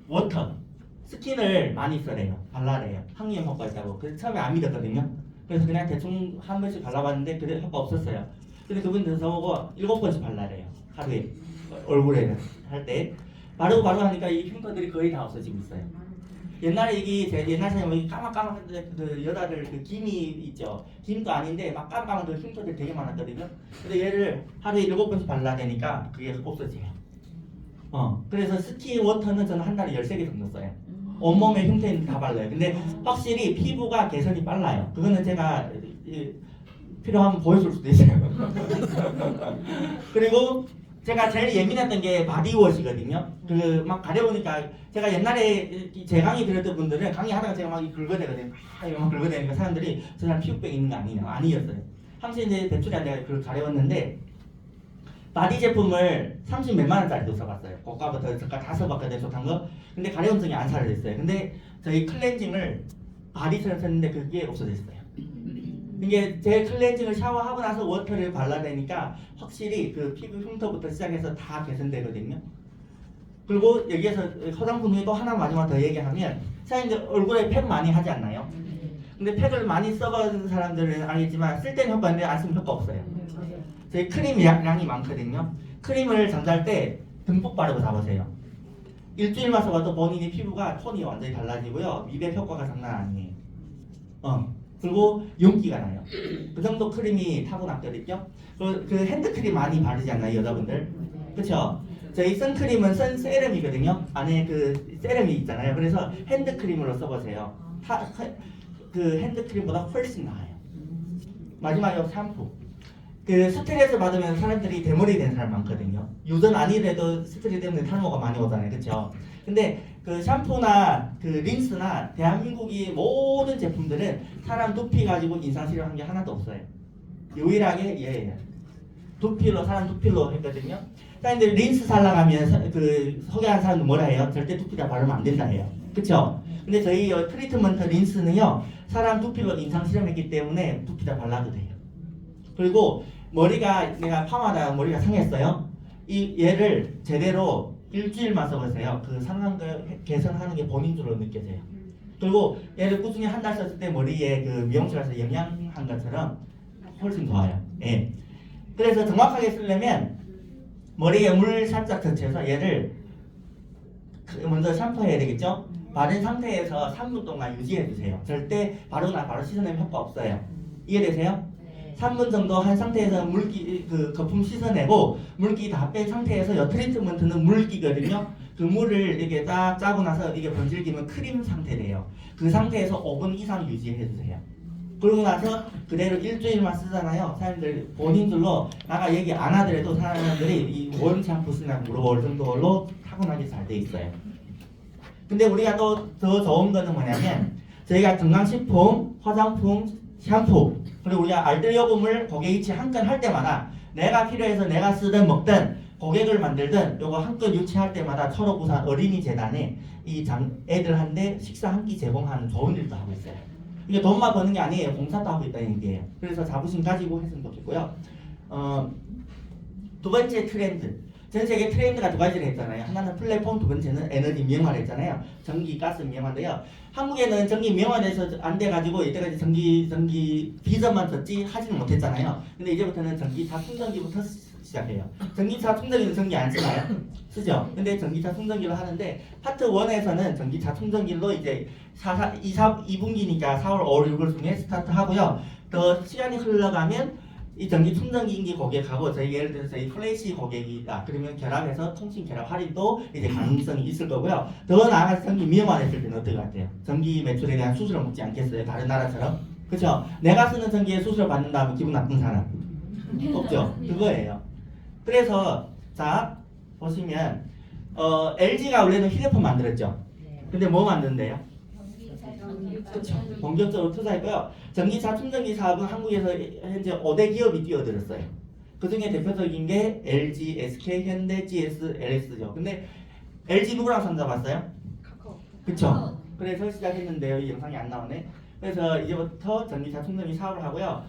워터 스킨을 많이 써래요. 발라래요. 항염 효과 있다고. 그래서 처음에 안 믿었거든요. 그래서 그냥 대충 한 번씩 발라봤는데 그래 효과 없었어요. 근데 그분들 저보고 7번씩 발라래요. 하루에 얼굴에 할 때 바르고 하니까 이 흉터들이 거의 다 없어지고 있어요. 옛날에 옛날 사람이 까맣까맣 그 여자들 그 김이 있죠. 김도 아닌데 막 까맣까맣 그 흉터들 되게 많았거든요. 근데 얘를 하루에 7번씩 발라야 되니까 그게 없어져요. 그래서 스키 워터는 저는 한 달에 13개 정도 써요. 온몸의 흉터는 다 발라요. 근데 확실히 피부가 개선이 빨라요. 그거는 제가 필요하면 보여줄 수도 있어요. 그리고 제가 제일 예민했던 게 바디워시거든요. 그 막 가려우니까 제가 옛날에 제 강의 들었던 분들은 강의하다가 제가 막 긁어대거든요. 막 긁어대니까 사람들이 저 사람 피부병 있는 거 아니냐? 아니었어요. 항상 이제 배출이 안 돼서 그걸 가려웠는데 바디 제품을 30 몇만 원짜리도 써봤어요. 고가부터 저가 다 써봤거든요. 좋단 거. 근데 가려움성이 안 사라졌어요. 근데 저희 클렌징을 바디처럼 썼는데 그게 없어졌어요. 이게 제 클렌징을 샤워하고 나서 워터를 발라대니까 확실히 그 피부 흉터부터 시작해서 다 개선되거든요. 그리고 여기에서 화장품 중에 또 하나 마지막 더 얘기하면 사장님들 얼굴에 팩 많이 하지 않나요? 근데 팩을 많이 써본 사람들은 알겠지만 쓸 때는 효과 있는데 안 쓰면 효과 없어요. 저희 크림 양이 많거든요. 크림을 잠잘 때 듬뿍 바르고 잡으세요. 일주일만 써봐도 본인의 피부가 톤이 완전히 달라지고요. 미백 효과가 장난 아니에요. 그리고 윤기가 나요. 그 정도 크림이 타고났거든요. 그 핸드크림 많이 바르지 않나요, 여자분들? 그렇죠? 저희 선크림은 선세럼이거든요. 안에 그 세럼이 있잖아요. 그래서 핸드크림으로 써보세요. 그 핸드크림보다 훨씬 나아요. 마지막으로 샴푸. 그 스트레스 받으면 사람들이 대머리 된 사람 많거든요. 유전 아니래도 스트레스 때문에 탈모가 많이 오잖아요. 그렇죠? 근데 그 샴푸나 그 린스나 대한민국의 모든 제품들은 사람 두피 가지고 인상 치료한 게 하나도 없어요. 유일하게 얘예요. 두피로 사람 두피로 했거든요. 근데 린스 살라가면 그 소개한 사람도 뭐라 해요? 절대 두피가 바르면 안 된다 해요. 그렇죠? 근데 저희 트리트먼트 린스는요. 사람 두피로 인상 실험했기 때문에 두피다 발라도 돼요. 그리고 머리가 내가 파마다 머리가 상했어요. 이 얘를 제대로 일주일만 써보세요. 그 상한 걸 개선하는 게 본인 줄로 느껴져요. 그리고 얘를 꾸준히 한 달 썼을 때 머리에 그 미용실 가서 영양한 것처럼 훨씬 좋아요. 예. 그래서 정확하게 쓰려면 머리에 물 살짝 젖혀서 얘를 먼저 샴푸해야 되겠죠? 바른 상태에서 3분 동안 유지해 주세요. 절대 바로나 바로 씻어내면 효과 없어요. 이해되세요? 3분 정도 한 상태에서 물기 그 거품 씻어내고 물기 다 뺀 상태에서 여 트리트먼트는 물기거든요. 그 물을 이렇게 딱 짜고 나서 이게 번질기면 크림 상태래요. 그 상태에서 5분 이상 유지해 주세요. 그러고 나서 그대로 일주일만 쓰잖아요. 사람들 본인들로 나가 얘기 안 하더라도 사람들이 이 원 샴푸 쓰냐고 물어볼 정도로 타고나게 잘 돼 있어요. 근데 우리가 또 더 좋은 거는 뭐냐면 저희가 건강식품, 화장품, 샴푸 그리고 우리가 알뜰요금을 고객이치 한 건 할 때마다 내가 필요해서 내가 쓰든 먹든 고객을 만들든 요거 한 건 유치할 때마다 초록우산 어린이재단에 이 애들한테 식사 한 끼 제공하는 좋은 일도 하고 있어요. 이게 돈만 버는 게 아니에요. 봉사도 하고 있다는 얘기예요. 그래서 자부심 가지고 했으면 좋겠고요. 두 번째 트렌드. 전 세계 트렌드가 두 가지를 했잖아요. 하나는 플랫폼, 두 번째는 에너지 미용화를 했잖아요. 전기, 가스 미용화인데요. 한국에는 전기 미용화돼서 안 돼가지고 이때까지 전기 비전만 썼지 하지는 못했잖아요. 근데 이제부터는 전기차 충전기부터 시작해요. 전기차 충전기는 전기 안 쓰나요? 쓰죠. 근데 전기차 충전기로 하는데 파트 1에서는 전기차 충전기로 이제 2분기니까 4월, 5월, 6월 중에 스타트 하고요. 더 시간이 흘러가면 이 전기 충전기 인기 고객하고 저희 예를 들어서 저희 플래시 고객이다 그러면 결합해서 통신 결합 할인도 이제 가능성이 있을 거고요. 더 나아가서 전기 미용화했을 때는 어떨 것 같아요? 전기 매출에 대한 수수료 먹지 않겠어요? 다른 나라처럼? 그렇죠? 내가 쓰는 전기에 수수료 받는다면 기분 나쁜 사람 없죠? 그거예요. 그래서 자 보시면 LG가 원래는 휴대폰 만들었죠. 근데 뭐 만든대요? 그렇죠. 본격적으로 투자했고요. 전기차 충전기 사업은 한국에서 현재 5대 기업이 뛰어들었어요. 그 중에 대표적인 게 LG, SK, 현대, GS, LS죠. 근데 LG 누구랑 손잡았어요? 그렇죠. 그래서 시작했는데요. 이 영상이 안 나오네. 그래서 이제부터 전기차 충전기 사업을 하고요.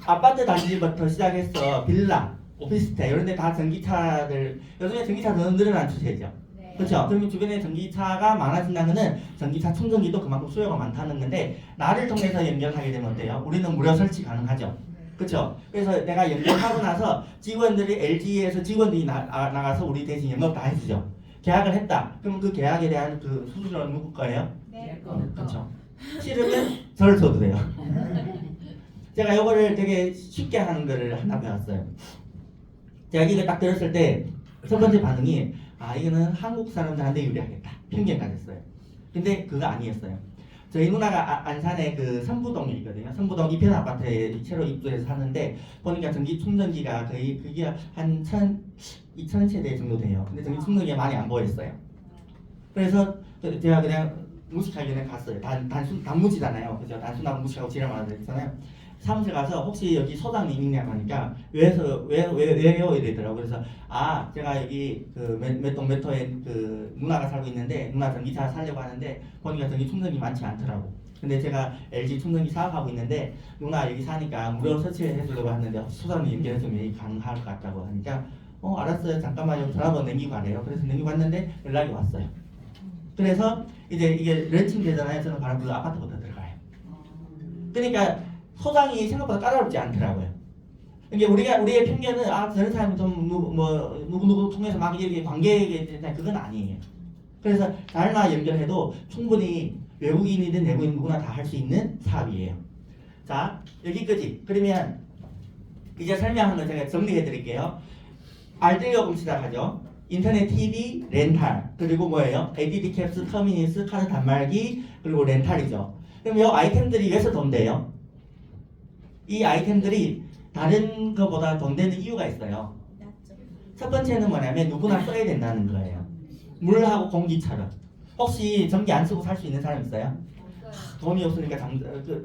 아파트 단지부터 시작해서 빌라, 오피스텔 이런 데 다 전기차들 요즘에 전기차 더 늘어난 추세죠. 그렇죠. 그러면 주변에 전기차가 많아진다는 것은 전기차 충전기도 그만큼 수요가 많다는 건데 나를 통해서 연결하게 되면 어때요? 우리는 무료 설치 가능하죠. 그렇죠. 그래서 내가 연결하고 나서 직원들이 LG에서 직원들이 나가서 우리 대신 영업 다 해주죠. 계약을 했다. 그럼 그 계약에 대한 그 수수료는 누구 거예요? 네. 그렇죠. 싫으면 저를 써도 돼요. 제가 이거를 되게 쉽게 하는 거를 하나 배웠어요. 제가 이거 딱 들었을 때 첫 번째 반응이 아 이거는 한국 사람들한테 유리하겠다 편견 가졌어요. 근데 그거 아니었어요. 저희 누나가 안산에 그 선부동에 있거든요. 선부동 이편 아파트에 새로 입주해서 사는데 보니까 전기 충전기가 거의 그게 한 2,000세대 정도 돼요. 근데 전기 충전기가 많이 안 보였어요. 그래서 제가 그냥 무식하게 그냥 갔어요. 단무지잖아요. 그죠? 단순하고 무식하고 지랄만 하잖아요. 사무실 가서 혹시 여기 소장님 있냐고 하니까 왜요? 이러더라고요. 그래서 아 제가 여기 그 몇 동 몇 호에 그 누나가 살고 있는데 누나 전기차 살려고 하는데 보니까 전기 충전기 많지 않더라고. 근데 제가 LG 충전기 사업하고 있는데 누나 여기 사니까 무료 설치해 주려고 하는데 소장님 연결해주면 가능할 것 같다고 하니까 알았어요. 잠깐만요. 전화번호 남기고 가래요. 그래서 남기고 왔는데 연락이 왔어요. 그래서 이제 이게 렌칭 되잖아요. 저는 바로 그 아파트부터 들어가요. 그러니까 소장이 생각보다 까다롭지 않더라고요. 이게 우리의 편견은 저런 사람은 좀 누구 통해서 막 이렇게 관계에 그건 아니에요. 그래서 달마 연결해도 충분히 외국인이든 내국인 누구나 다 할 수 있는 사업이에요. 자 여기까지. 그러면 이제 설명한 걸 제가 정리해 드릴게요. 알뜰요금 시작하죠. 인터넷 TV, 렌탈, 그리고 뭐예요? ADD 캡스, 터미니스, 카드 단말기, 그리고 렌탈이죠. 그럼 이 아이템들이 왜서 돈 돼요? 이 아이템들이 다른 것보다 돈 되는 이유가 있어요. 첫 번째는 뭐냐면 누구나 써야 된다는 거예요. 물하고 공기처럼. 혹시 전기 안 쓰고 살 수 있는 사람 있어요? 돈이 없으니까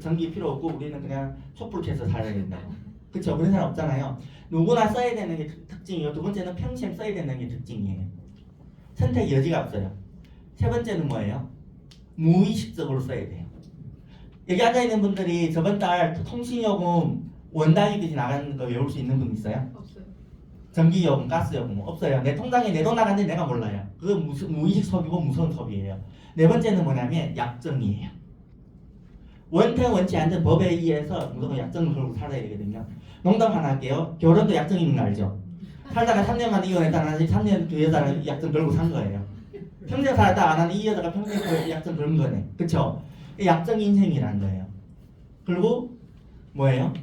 전기 필요 없고 우리는 그냥 촛불 켜서 살아야 된다고. 그렇죠? 그런 사람 없잖아요. 누구나 써야 되는 게 특징이고 두 번째는 평생 써야 되는 게 특징이에요. 선택 여지가 없어요. 세 번째는 뭐예요? 무의식적으로 써야 돼요. 여기 앉아있는 분들이 저번 달 통신요금 원단위까지 나가는 거 외울 수 있는 분 있어요? 없어요. 전기요금, 가스요금 없어요. 내 통장에 내 돈 나갔는데 내가 몰라요. 그거 무의식 소비고 무서운 소비예요. 네 번째는 뭐냐면 약정이에요. 원태 원치 않는 법에 의해서 무조건 약정을 걸고 살아야 되거든요. 농담 하나 할게요. 결혼도 약정 있는 거 알죠? 살다가 3년만 이혼했다는 3년 그 여자랑 약정 걸고 산 거예요. 평생 살다 안 하는 이 여자가 평생 그 약정 걸은 거네. 그쵸? 약정 인생이라는 거예요. 그리고 뭐예요?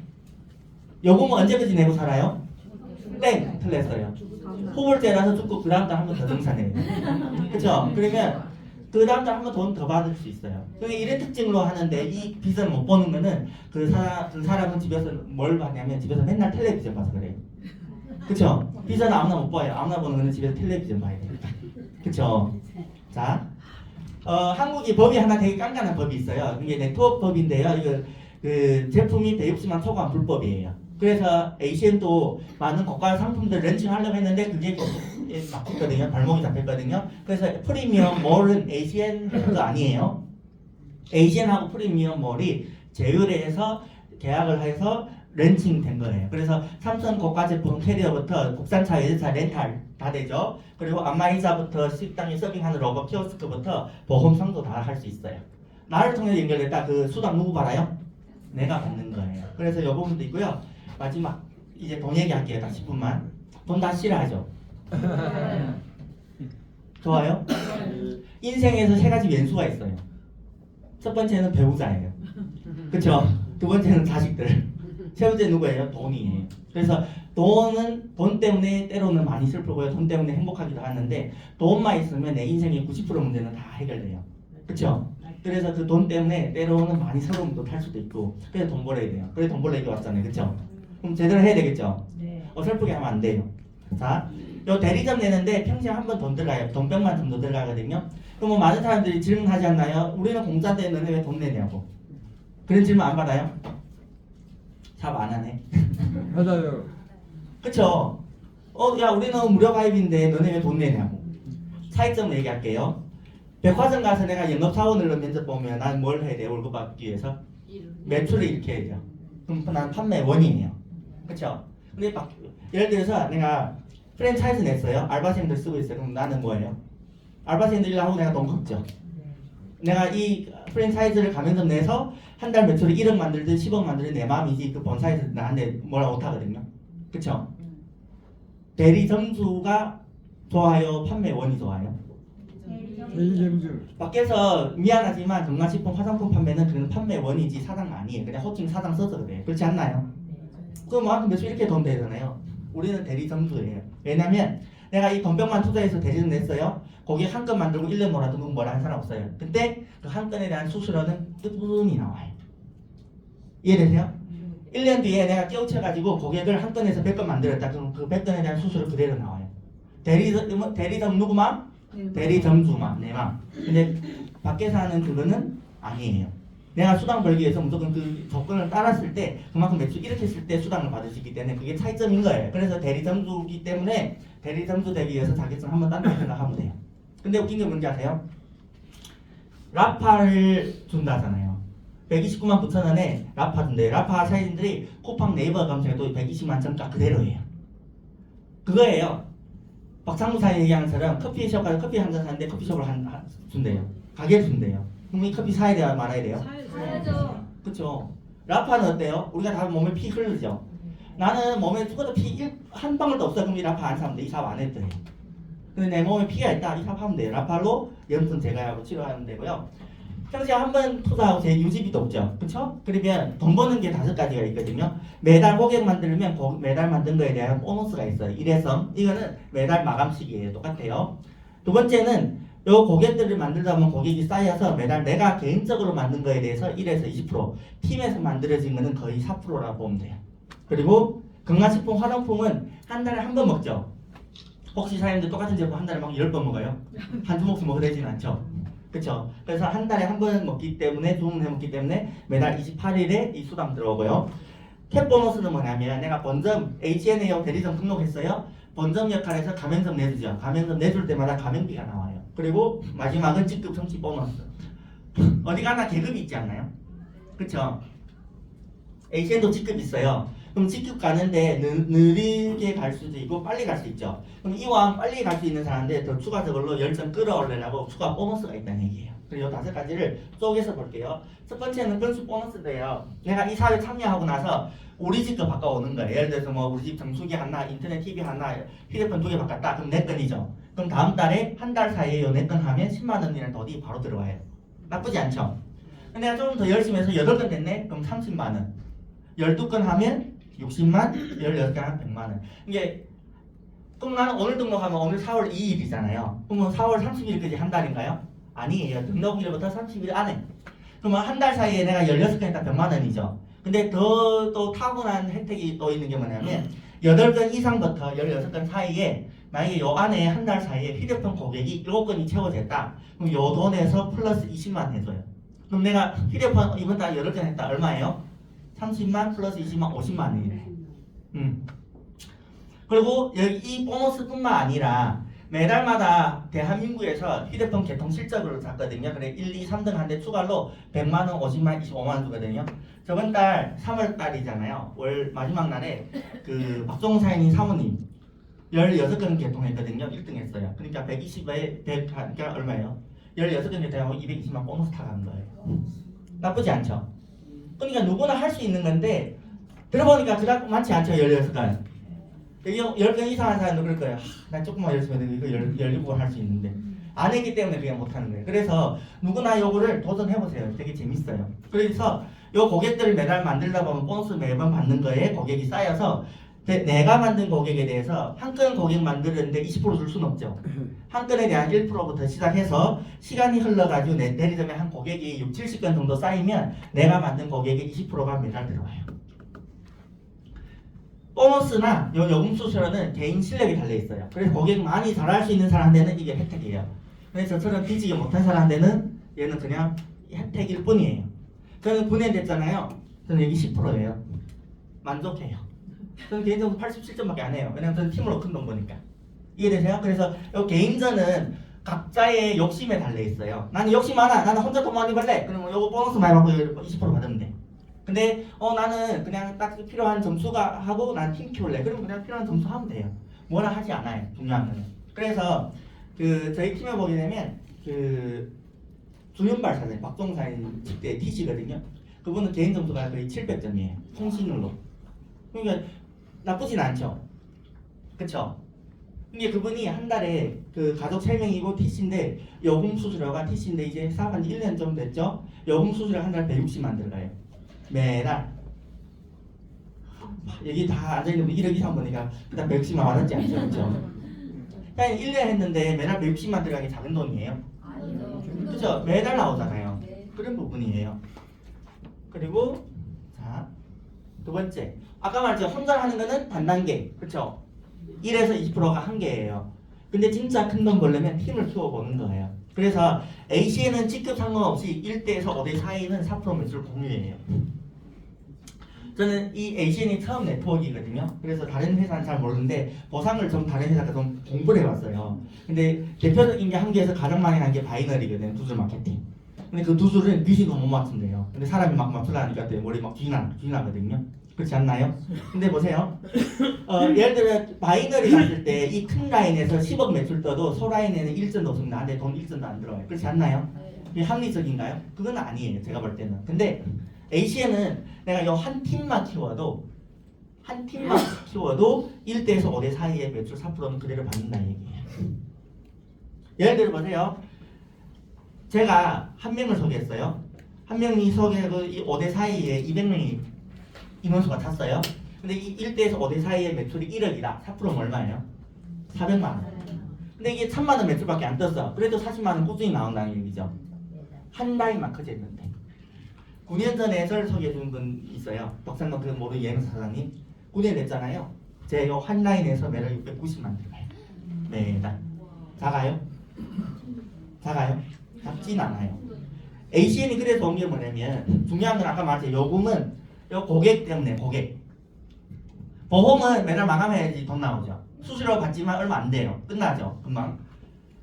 요금은 언제까지 내고 살아요? 땡! 틀렸어요. 호불제라서 죽고 그 다음 달 한 번 더 정산해요. 그쵸? 그러면 그 다음 달 한 번 돈 더 받을 수 있어요. 그게 이런 특징으로 하는데 이 빚을 못 보는 거는 그 사람은 집에서 뭘 받냐면 집에서 맨날 텔레비전 봐서 그래요. 그쵸? 빚은 아무나 못 봐요. 아무나 보는 거는 집에서 텔레비전 봐야 돼요. 그쵸? 자, 한국이 법이 하나 되게 깐깐한 법이 있어요. 이게 네트워크 법인데요. 이거 그 제품이 배급수만 초과한 불법이에요. 그래서 ACN도 많은 고가 상품들 런칭하려고 했는데 그게 막혔거든요. 발목이 잡혔거든요. 그래서 프리미엄 몰은 ACN도 아니에요. ACN하고 프리미엄 몰이 제휴해서 계약을 해서 런칭된 거예요. 그래서 삼성 고가 제품 캐리어부터 국산차, 외제차 렌탈 다 되죠. 그리고 안마의자부터 식당에 서빙하는 로봇 키오스크부터 보험상도 다 할 수 있어요. 나를 통해 연결됐다. 그 수당 누구 받아요? 내가 받는 거예요. 그래서 이 부분도 있고요. 마지막 이제 돈 얘기할게요. 딱 10분만. 돈 다 싫어하죠? 좋아요? 인생에서 세 가지元素가 있어요. 첫 번째는 배우자예요. 그쵸? 두 번째는 자식들. 세 번째 누구예요? 돈이에요. 그래서 돈 때문에 때로는 많이 슬프고요. 돈 때문에 행복하기도 하는데 돈만 있으면 내 인생의 90% 문제는 다 해결돼요. 그쵸? 그래서 그 돈 때문에 때로는 많이 서러움도 탈 수도 있고 그래서 돈 벌어야 돼요. 그래서 돈 벌러 여기 왔잖아요. 그쵸? 그럼 제대로 해야 되겠죠? 네. 어설프게 하면 안 돼요. 자, 요 대리점 내는데 평생 한 번 돈 들어가요. 돈병만 좀 더 들어가거든요. 그럼 뭐 많은 사람들이 질문하지 않나요? 우리는 공짜인데 너네 왜 돈 내냐고. 그런 질문 안 받아요? 답 안 하네. 맞아요. 그쵸? 야 우리는 무료 가입인데 너네 왜 돈 내냐고. 차이점을 얘기할게요. 백화점 가서 내가 영업사원으로 면접 보면 난 뭘 해야 돼? 월급 받기 위해서? 매출을 이렇게 해야죠. 그럼 난 판매원이에요. 그쵸? 근데 예를 들어서 내가 프랜차이즈 냈어요. 알바생들 쓰고 있어요. 그럼 나는 뭐예요? 알바생들이랑 내가 돈 걷죠. 내가 이 프랜차이즈를 가맹점 내서 한 달 매출을 1억 만들든 10억 만들든 내 마음이지 그 본사에서 나한테 뭐라 못하거든요. 그쵸? 대리 점수가 좋아요? 판매원이 좋아요? 대리점주. 밖에서 미안하지만 건강식품 화장품 판매는 그는 판매원이지 사장 아니에요. 그냥 호칭 사장 써서 그래요. 그렇지 않나요? 그럼 매출 이렇게 돈 되잖아요. 우리는 대리 점주예요. 왜냐면 내가 이 건병만 투자해서 대리점 냈어요. 거기에 한 건 만들고 1년 놀아도 누구 뭐라 한 사람 없어요. 근데 그 한 건에 대한 수수료는 끝분이 나와요. 이해되세요? 1년 뒤에 내가 깨우쳐가지고 고객을 한 건에서 100건 만들었다. 그럼 그 100건에 대한 수수료 그대로 나와요. 대리점 누구만? 대리점주만 내만. 근데 밖에서 하는 그거는 아니에요. 내가 수당 벌기 위해서 무조건 그 조건을 따랐을 때 그만큼 매출 이렇게 했을 때 수당을 받을 수 있기 때문에 그게 차이점인 거예요. 그래서 대리점주기 때문에 대리점주 되기 위해서 자격증 한번 딴다 생각하면 돼요. 근데 웃긴 게 뭔지 아세요? 라파를 준다잖아요. 129만 9천 원에 라파 준대요. 라파 사장님들이 쿠팡 네이버 검색해도 120만 정가 그대로예요. 그거예요. 박상무 사장이 얘기하는 것처럼 커피숍 가서 커피 한 잔 사는데 커피숍을 준대요. 가게를 준대요. 그럼 이 커피 사야 돼요? 말아야 돼요? 사야죠. 그쵸. 라파는 어때요? 우리가 다 몸에 피 흐르죠. 나는 몸에 죽어도 피 한 방울도 없어. 그럼 이 라파 안 사면 돼. 이 사업 안 해도 돼. 근데 내 몸에 피가 있다. 이 사업 하면 돼요. 라파로 염증 제거하고 치료하면 되고요. 평소에 한 번 투자하고 제 유지비도 없죠. 그쵸? 그러면 돈 버는 게 5가지가 있거든요. 매달 고객 만들면 매달 만든 거에 대한 보너스가 있어요. 일회성. 이거는 매달 마감식이에요. 똑같아요. 두 번째는 요 고객들을 만들다 보면 고객이 쌓여서 매달 내가 개인적으로 만든 거에 대해서 1에서 20%, 팀에서 만들어진 거는 거의 4%라고 보면 돼요. 그리고 건강식품, 화장품은 한 달에 한 번 먹죠. 혹시 사장님들 똑같은 제품 한 달에 막 10번 먹어요? 한 주먹씩 먹어야 되진 않죠. 그쵸? 그래서 한 달에 한 번 먹기 때문에 주문해 먹기 때문에 매달 28일에 이 수당 들어오고요. 캡 보너스는 뭐냐면 내가 본점 H&A 대리점 등록했어요. 본점 역할에서 가맹점 내주죠. 가맹점 내줄 때마다 가맹비가 나와요. 그리고 마지막은 직급 성취 보너스. 어디 가나 계급이 있지 않나요? 그쵸? H&A도 직급 있어요. 그럼 직급 가는데 느리게 갈 수도 있고 빨리 갈 수 있죠. 그럼 이왕 빨리 갈 수 있는 사람인데 더 추가적으로 열정 끌어올리려고 추가 보너스가 있다는 얘기예요. 그리고 이 5가지를 쪼개서 볼게요. 첫 번째는 건수 보너스인데요. 내가 이 사업에 참여하고 나서 우리 집도 바꿔오는 거예요. 예를 들어서 뭐 우리 집 정수기 하나, 인터넷 TV 하나, 휴대폰 2개 바꿨다. 그럼 내 건이죠. 그럼 다음 달에 한 달 사이에 요 내 건 하면 10만 원이라는 돈이 바로 들어와요. 나쁘지 않죠? 근데 내가 좀 더 열심히 해서 8건 됐네? 그럼 30만 원. 12건 하면 60만, 16건 하면 100만 원. 이게 그럼 나는 오늘 등록하면 오늘 4월 2일이잖아요. 그러면 4월 30일까지 한 달인가요? 아니에요. 등록일부터 30일 안에. 그러면 한 달 사이에 내가 16건 했다 100만 원이죠. 근데 더 또 타고난 혜택이 또 있는 게 뭐냐면 8건 이상부터 16건 사이에 만약에 요 안에 한 달 사이에 휴대폰 고객이 7건이 채워졌다. 그럼 요 돈에서 플러스 20만 해줘요. 그럼 내가 휴대폰 이번 달 8건 했다. 얼마예요? 30만 플러스 20만 50만 원이네. 그리고 여기 이 보너스뿐만 아니라 매달마다 대한민국에서 휴대폰 개통 실적으로 잤거든요. 그래 1, 2, 3등 한데 추가로 100만 원, 50만, 25만 원 주거든요. 저번 달 3월 달이잖아요. 월 마지막 날에 그 박종호 사장님 사모님 16건 개통했거든요. 1등 했어요. 그러니까 120에 100 그러니까 얼마예요? 16건 개통하고 220만 보너스 타가는 거예요. 나쁘지 않죠? 그러니까 누구나 할 수 있는 건데 들어보니까 그닥 많지 않죠. 16건. 10건 이상 한 사람도 그럴 거예요. 난 조금만 열심히 해도 이거 17번 할 수 있는데 안 했기 때문에 그냥 못하는 거예요. 그래서 누구나 요거를 도전해보세요. 되게 재밌어요. 그래서 요 고객들을 매달 만들다 보면 보너스 매번 받는 거에 고객이 쌓여서 내가 만든 고객에 대해서 한 건 고객 만드는데 20% 줄 수는 없죠. 한 건에 대한 1%부터 시작해서 시간이 흘러가지고 내 대리점에 한 고객이 6, 70건 정도 쌓이면 내가 만든 고객의 20%가 매달 들어와요. 보너스나 요 요금 수수료는 개인 실력이 달려있어요. 그래서 고객 많이 잘할 수 있는 사람한테는 이게 혜택이에요. 그래서 저처럼 뒤지게 못한 사람한테는 얘는 그냥 혜택일 뿐이에요. 저는 분해됐잖아요. 저는 여기 10%예요. 만족해요. 저는 개인적으로 87점밖에 안 해요. 왜냐면 저는 팀으로 큰 돈 버니까. 이해되세요? 그래서 요 개인전은 각자의 욕심에 달려있어요. 나는 욕심 많아. 나는 혼자 돈 많이 벌래. 그러면 요거 보너스 많이 받고 20% 받으면 돼. 근데 나는 그냥 딱 필요한 점수가 하고 난 팀 키울래. 그러면 그냥 필요한 점수 하면 돼요. 뭐라 하지 않아요. 중요한 거는. 그래서 그 저희 팀에 보게 되면 그 주윤발 사장님, 박종호 사장님 직대 TC거든요. 그분은 개인 점수가 거의 700점이에요. 통신율로. 그러니까 나쁘진 않죠. 그쵸? 근데 그분이 한 달에 그 가족 3명이고 TC인데 요금 수수료가 TC인데 이제 사업한 지 1년 좀 됐죠? 요금 수수료 한 달 160만 들어가요. 매달. 여기 다 앉아있는 분 1억 이상 보니까 그다음 160만 받았지 않죠? 그쵸? 그냥 1년 했는데 매달 160만 들어가는 게 작은 돈이에요. 그죠? 매달 나오잖아요. 그런 부분이에요. 그리고 자, 두 번째. 아까 말했죠. 혼자 하는 거는 단단계. 그쵸? 1에서 20%가 한계예요. 근데 진짜 큰 돈 벌려면 팀을 키워보는 거예요. 그래서 AC에는 직급 상관없이 1대에서 5대 사이는 4% 매출 공유예요. 저는 이 ACN이 처음 네트워크이거든요. 그래서 다른 회사는 잘 모르는데 보상을 좀 다른 회사가 좀 공부를 해봤어요. 근데 대표적인 게 한계에서 가장 많이 한 게 바이너리거든요. 두줄 마케팅. 근데 그 두 줄은 귀신도 못 맞춘대요. 근데 사람이 막 맞추려니까 머리 막 쥐나거든요. 그렇지 않나요? 근데 보세요. 예를 들어 바이너리 갔을 때 이 큰 라인에서 10억 매출 떠도 소 라인에는 1전도 없으면 나한테 돈 1전도 안 들어와요. 그렇지 않나요? 이게 합리적인가요? 그건 아니에요. 제가 볼 때는. 근데 ACN은 내가 이 한 팀만 키워도 1대에서 5대 사이의 매출 4%는 그대로 받는다는 얘기예요. 예를 들어 보세요. 제가 한 명을 소개했어요. 한 명이 소개하고 이 5대 사이에 200명이 인원수가 찼어요. 근데 이 1대에서 5대 사이의 매출이 1억이다. 4%면 얼마예요? 400만 원. 근데 이게 1000만 원 매출밖에 안 떴어. 그래도 40만 원 꾸준히 나온다는 얘기죠. 한 달이 마크제였는데 9년 전에 저를 소개해 준 분 있어요. 덕산동 그 모르 예능 사장님. 9년 됐잖아요. 제 요 한 라인에서 매달 690만 들어가요. 매달. 작아요? 작아요? 작진 않아요. ACN이 그래서 온 게 뭐냐면 중요한 건 아까 말했죠. 요금은 요 고객 때문에 고객. 보험은 매달 마감해야지 돈 나오죠. 수수료 받지만 얼마 안 돼요. 끝나죠. 금방.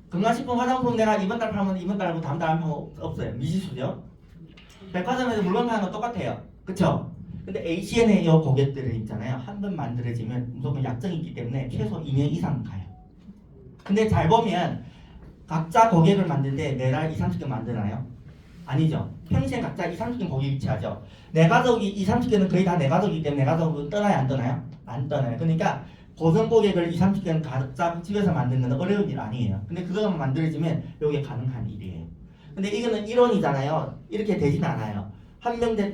건강식품 화장품 내가 이번 달 팔면 이번 달 하고 다음 달 팔면 없어요. 미지수죠. 백화점에서 물건 파는 건 똑같아요. 그쵸? 근데 ACN의 요 고객들은 있잖아요. 한 번 만들어지면 무조건 약정이 있기 때문에 최소 2년 이상 가요. 근데 잘 보면 각자 고객을 만드는데 매달 2, 30개 만드나요? 아니죠. 평생 각자 2, 30개 고객 위치하죠. 내 가족이 2, 30개는 거의 다 내 가족이기 때문에 내 가족은 떠나요 안 떠나요? 안 떠나요. 그러니까 고정 고객을 2, 30개는 각자 집에서 만드는 건 어려운 일 아니에요. 근데 그거만 만들어지면 이게 가능한 일이에요. 근데 이거는 이론이잖아요. 이렇게 되진 않아요.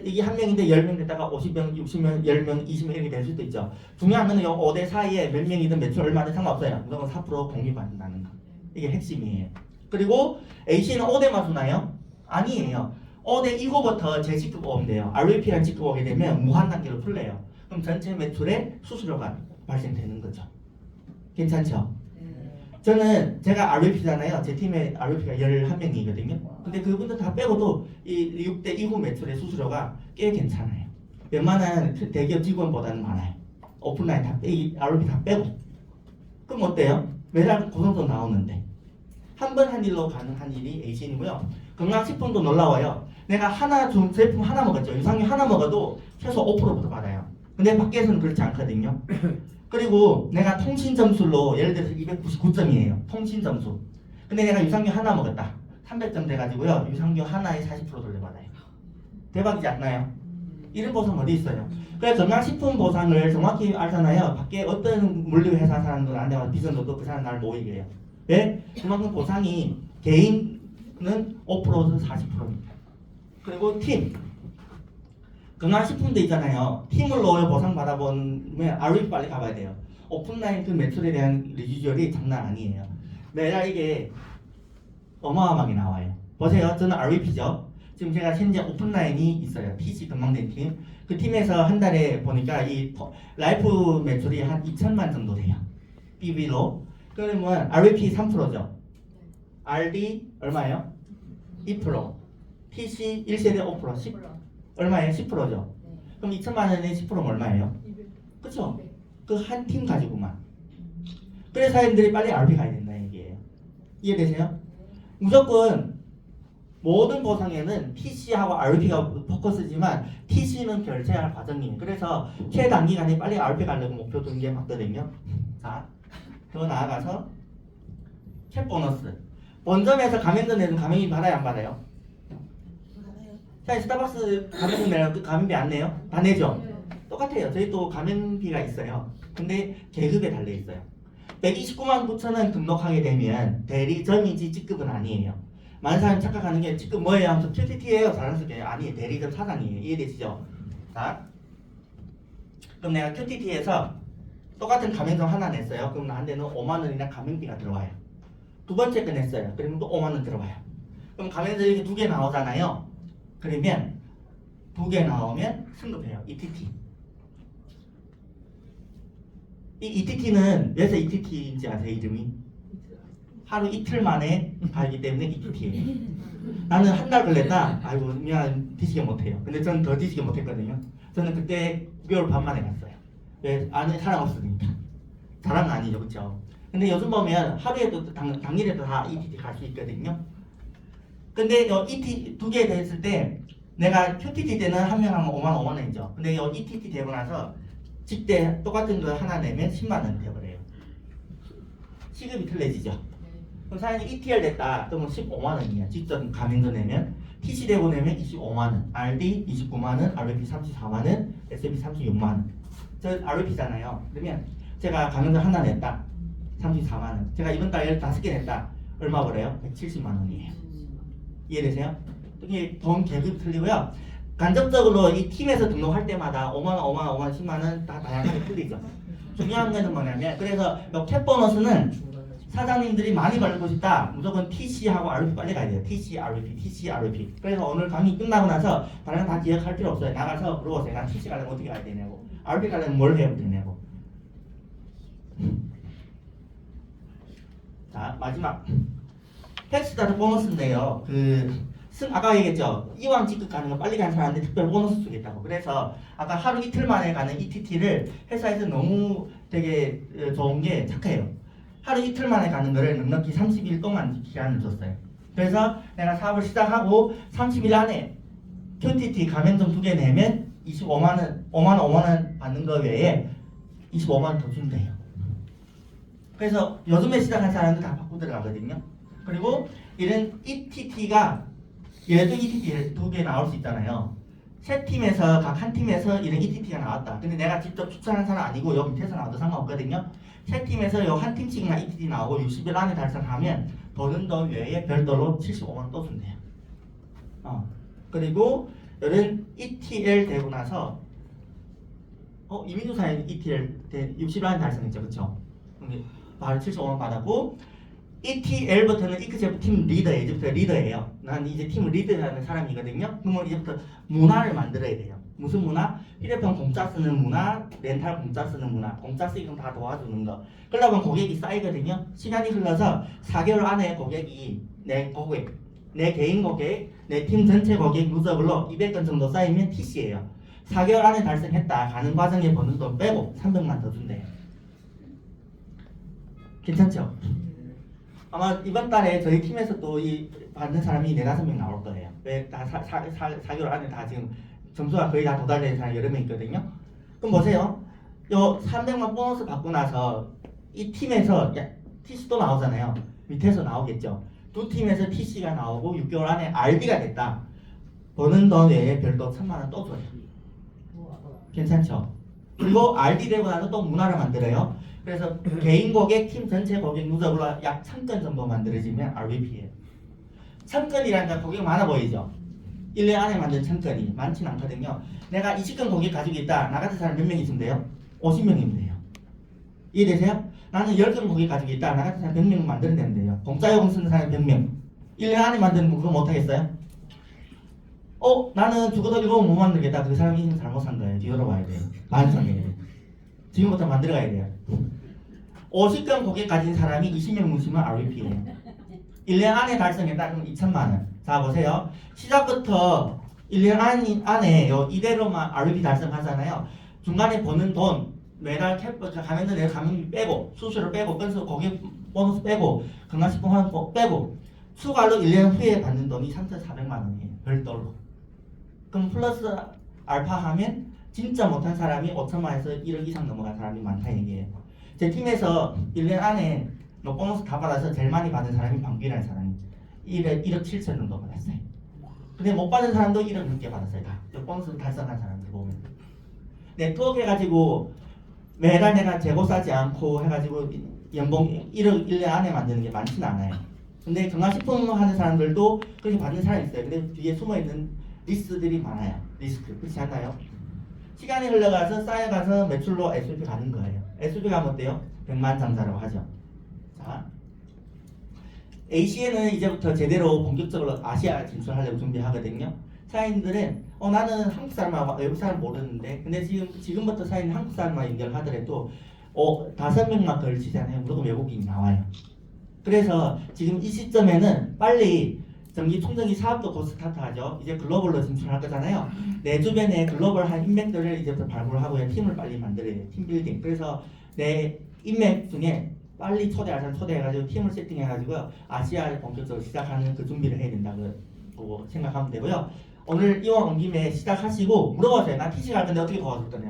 이게 한 명인데 10명 됐다가 50명, 60명, 10명, 20명 이렇게 될 수도 있죠. 중요한 거는 요 5대 사이에 몇 명이든 매출 얼마든 상관없어요. 무조건 4% 공유받는다는 거. 이게 핵심이에요. 그리고 AC는 5대만 주나요? 아니에요. 5대 이후부터 제 직급 오면 돼요. RVP라는 직급 오게 되면 무한 단계로 풀려요. 그럼 전체 매출에 수수료가 발생되는 거죠. 괜찮죠? 저는 제가 RVP잖아요. 제 팀에 RVP가 11명이거든요. 근데 그분들 다 빼고도 이 6대 이후 매출의 수수료가 꽤 괜찮아요. 웬만한 대기업 직원보다는 많아요. 오픈라인 다 RVP 다 빼고. 그럼 어때요? 매달 고정돈 나오는데. 한 번 한 일로 가능한 일이 ACN이고요. 건강식품도 놀라워요. 내가 제품 하나 먹었죠. 유산균 하나 먹어도 최소 5%부터 받아요. 근데 밖에서는 그렇지 않거든요. 그리고 내가 통신 점수로 예를 들어서 299점이에요. 통신 점수. 근데 내가 유산균 하나 먹었다. 300점 돼가지고요. 유산균 하나에 40% 돌려받아요. 대박이지 않나요? 이런 보상 어디 있어요? 그래서 건강식품 보상을 정확히 알잖아요. 밖에 어떤 물류회사 사람들 나한테 와서 비전도 그 사람 나를 모이게 해요. 왜? 그만큼 보상이 개인은 5%에서 40%입니다. 그리고 팀. 건강식품도 있잖아요. 팀으로 보상 받아보면 RVP 빨리 가봐야 돼요. 오픈라인 그 매출에 대한 리뷰얼이 장난 아니에요. 매달 이게 어마어마하게 나와요. 보세요. 저는 RVP죠. 지금 제가 현재 오픈라인이 있어요. TC 건강된 팀. 그 팀에서 한 달에 보니까 이 라이프 매출이 한 2천만 정도 돼요. BB로. 그러면 RVP 3%죠. RD 얼마예요? 2%. TC 1세대 5%. 10. 얼마예요? 10%죠. 그럼 2천만 원에 10%면 얼마예요? 그쵸? 그 한 팀 가지고만. 그래서 사람들이 빨리 RP 가야 된다 얘기예요. 이해되세요? 무조건 모든 보상에는 TC하고 RP가 포커스지만 TC는 결제할 과정이에요. 그래서 최단기간에 빨리 RP 가려고 목표 두는 게 맞거든요. 자, 더 나아가서 캡 보너스. 본점에서 가맹점 내는 가맹이 받아요 안 받아요? 자, 스타벅스 가맹비 내요? 그 가맹비 안 내요? 다 내죠? 똑같아요. 저희 또 가맹비가 있어요. 근데 계급에 달려 있어요. 129만 9천 원 등록하게 되면 대리점이지 직급은 아니에요. 많은 사람이 착각하는 게 직급 뭐예요? 하면서 QTT예요. 자랑스럽게 아니에요. 대리점 사장이에요. 이해되시죠? 자, 그럼 내가 QTT에서 똑같은 가맹점 하나 냈어요. 그럼 나한테는 5만 원이나 가맹비가 들어와요. 두 번째 거 냈어요. 그러면 또 5만 원 들어와요. 그럼 가맹점 이렇게 두 개 나오잖아요. 그러면 두 개 나오면 승급해요. ETT. 이 ETT는 왜서 ETT인지 아세요? 이름이? 하루 이틀 만에 가기 때문에 ETT예요. 나는 한 달 걸렸다. 아이고 미안 뒤지게 못해요. 근데 저는 더 뒤지게 못했거든요. 저는 그때 9개월 반 만에 갔어요. 왜? 아는 사람 없으니까. 자랑은 아니죠, 그렇죠? 근데 요즘 보면 하루에도 당일에도 다 ETT 갈 수 있거든요. 근데 요 ETT 두 개 됐을 때 내가 QTT 때는 한 명 하면 5만 원이죠. 근데 요 ETT 되고 나서 직대 똑같은 거 하나 내면 10만 원이 되어버려요. 시급이 틀려지죠. 그럼 사장님 ETL 됐다. 그러면 15만 원이에요. 직접 가맹점 내면 TC 되고 내면 25만 원, RD 29만 원, RVP 34만 원, SB 36만 원. 저 RVP잖아요. 그러면 제가 가맹점 하나 냈다. 34만 원. 제가 이번 달 15개 냈다. 얼마 벌어요? 170만 원이에요. 이해되세요? 이게 돈 계급이 틀리고요. 간접적으로 이 팀에서 등록할 때마다 5만 원, 5만 원, 5만 원, 10만 원 다 다양하게 틀리죠. 중요한 거는 뭐냐면 그래서 캡 보너스는 사장님들이 많이 벌고 싶다. 무조건 TC하고 RVP 빨리 가야 돼요. TC, RVP, TC, RVP. 그래서 오늘 강의 끝나고 나서 다른 거 다 기억할 필요 없어요. 나가서 물어보세요. 난 TC 가려면 어떻게 가야 되냐고. RVP 가려면 뭘 해야 되냐고. 자, 마지막. 텍스트다 보너스인데요. 아까 얘기했죠. 이왕 직급 가는 거 빨리 가는 사람한테 특별 보너스 주겠다고. 그래서 아까 하루 이틀 만에 가는 ETT를 회사에서 너무 되게 좋은 게 착해요. 하루 이틀 만에 가는 거를 넉넉히 30일 동안 기간을 줬어요. 그래서 내가 사업을 시작하고 30일 안에 QTT 가맹점 두 개 내면 25만 원, 5만 원 받는 거 외에 25만 원 더 준대요. 그래서 요즘에 시작한 사람들 다 받고 들어가거든요. 그리고 이런 ETT가 얘도 ETT 두 개 나올 수 있잖아요. 세 팀에서 각 한 팀에서 이런 ETT가 나왔다. 근데 내가 직접 추천한 사람 아니고 여기 밑에서 나와도 상관없거든요. 세 팀에서 요 한 팀씩만 ETT 나오고 60일 안에 달성하면 버는 돈 외에 별도로 75만 원 또 준대요. 그리고 이런 ETL 되고 나서 이민주사에 ETL 60일 안에 달성했죠, 그렇죠? 바로 75만 원 받았고. ETL부터는 이크제프 팀 리더예요. 이제부터 리더예요. 난 이제 팀 리더하는 사람이거든요. 그러면 이제부터 문화를 만들어야 돼요. 무슨 문화? 휴대폰 공짜 쓰는 문화, 렌탈 공짜 쓰는 문화, 공짜 쓰기는 다 도와주는 거. 그러다 보면 고객이 쌓이거든요. 시간이 흘러서 4개월 안에 고객이 내 개인 고객, 내 팀 전체 고객 누적으로 200건 정도 쌓이면 TC예요. 4개월 안에 달성했다. 가는 과정에 버는 돈 빼고 300만 더 준대요. 괜찮죠? 아마 이번 달에 저희 팀에서 또 이 받는 사람이 4-5명 나올 거예요. 왜 다 4개월 안에 다 지금 점수가 거의 다 도달된 사람이 여러 명 있거든요. 그럼 보세요. 요 300만 보너스 받고 나서 이 팀에서 TC도 나오잖아요. 밑에서 나오겠죠. 두 팀에서 TC가 나오고 6개월 안에 RD가 됐다. 버는 돈 외에 별도 3만 원 또 줘요. 괜찮죠? 그리고 RD 되고 나서 또 문화를 만들어요. 그래서 개인 고객, 팀 전체 고객 누적으로 약 1000건 정도 만들어지면 RVP예요. 1000건이라는 건 고객 많아 보이죠? 1년 안에 만든 1000건이 많지는 않거든요. 내가 20건 고객 가지고 있다. 나 같은 사람 몇 명 있으면 돼요? 50명이면 돼요. 이해되세요? 나는 10건 고객 가지고 있다. 나 같은 사람 100명 만들어내면 돼요. 공짜 요금 쓰는 사람 100명. 1년 안에 만드는 거 그거 못하겠어요? 나는 죽어도 이거 못 만들겠다. 그 사람이 이미 잘못 산 거예요. 뒤돌아봐야 돼요. 만성해야 돼요. 지금부터 만들어가야 돼요. 50건 고객 가진 사람이 20명 뭉치면 RVP예요. 1년 안에 달성했다 그럼 2천만 원. 자 보세요. 시작부터 1년 안에 이대로만 RVP 달성하잖아요. 중간에 버는 돈 매달 가맹점 내 가맹비 빼고 수수료 빼고 건수 고객 보너스 빼고 건강식품 할부 빼고 추가로 1년 후에 받는 돈이 3,400만 원이에요. 별도로. 그럼 플러스 알파 하면 진짜 못한 사람이 5천만 원에서 1억 이상 넘어간 사람이 많다 얘기예요. 제 팀에서 1년 안에 보너스 다 받아서 제일 많이 받은 사람이 방귀라는 사람이 1억 7천 정도 받았어요. 근데 못 받은 사람도 1억 넘게 받았어요. 다 보너스 달성한 사람들 보면 네트워크 해가지고 매달 내가 재고 싸지 않고 해가지고 연봉 1억 1년 안에 만드는 게 많지는 않아요. 근데 건강식품 하는 사람들도 그렇게 받는 사람이 있어요. 근데 뒤에 숨어있는 리스크들이 많아요. 리스크 그렇지 않나요? 시간이 흘러가서 쌓여가서 매출로 S&P 가는 거예요. S&P 가면 어때요? 100만 장자라고 하죠. 자, ACN은 이제부터 제대로 본격적으로 아시아 진출하려고 준비하거든요. 사인들은 나는 한국 사람하고 외국 사람 모르는데 근데 지금부터 사인 한국 사람만 연결하더라도 5명만 걸치잖아요. 무조건 외국인이 나와요. 그래서 지금 이 시점에는 빨리 전기 충전기 사업도 곧 스타트하죠. 이제 글로벌로 진출할 거잖아요. 내 주변에 글로벌한 인맥들을 이제부터 발굴하고요. 팀을 빨리 만들어야 돼요. 팀 빌딩. 그래서 내 인맥 중에 빨리 초대할 사람 초대해가지고 팀을 세팅해가지고 아시아에 본격적으로 시작하는 그 준비를 해야 된다고 생각하면 되고요. 오늘 이왕 온 김에 시작하시고 물어보세요. 나 PC 갈 건데 어떻게 도와줄 거냐.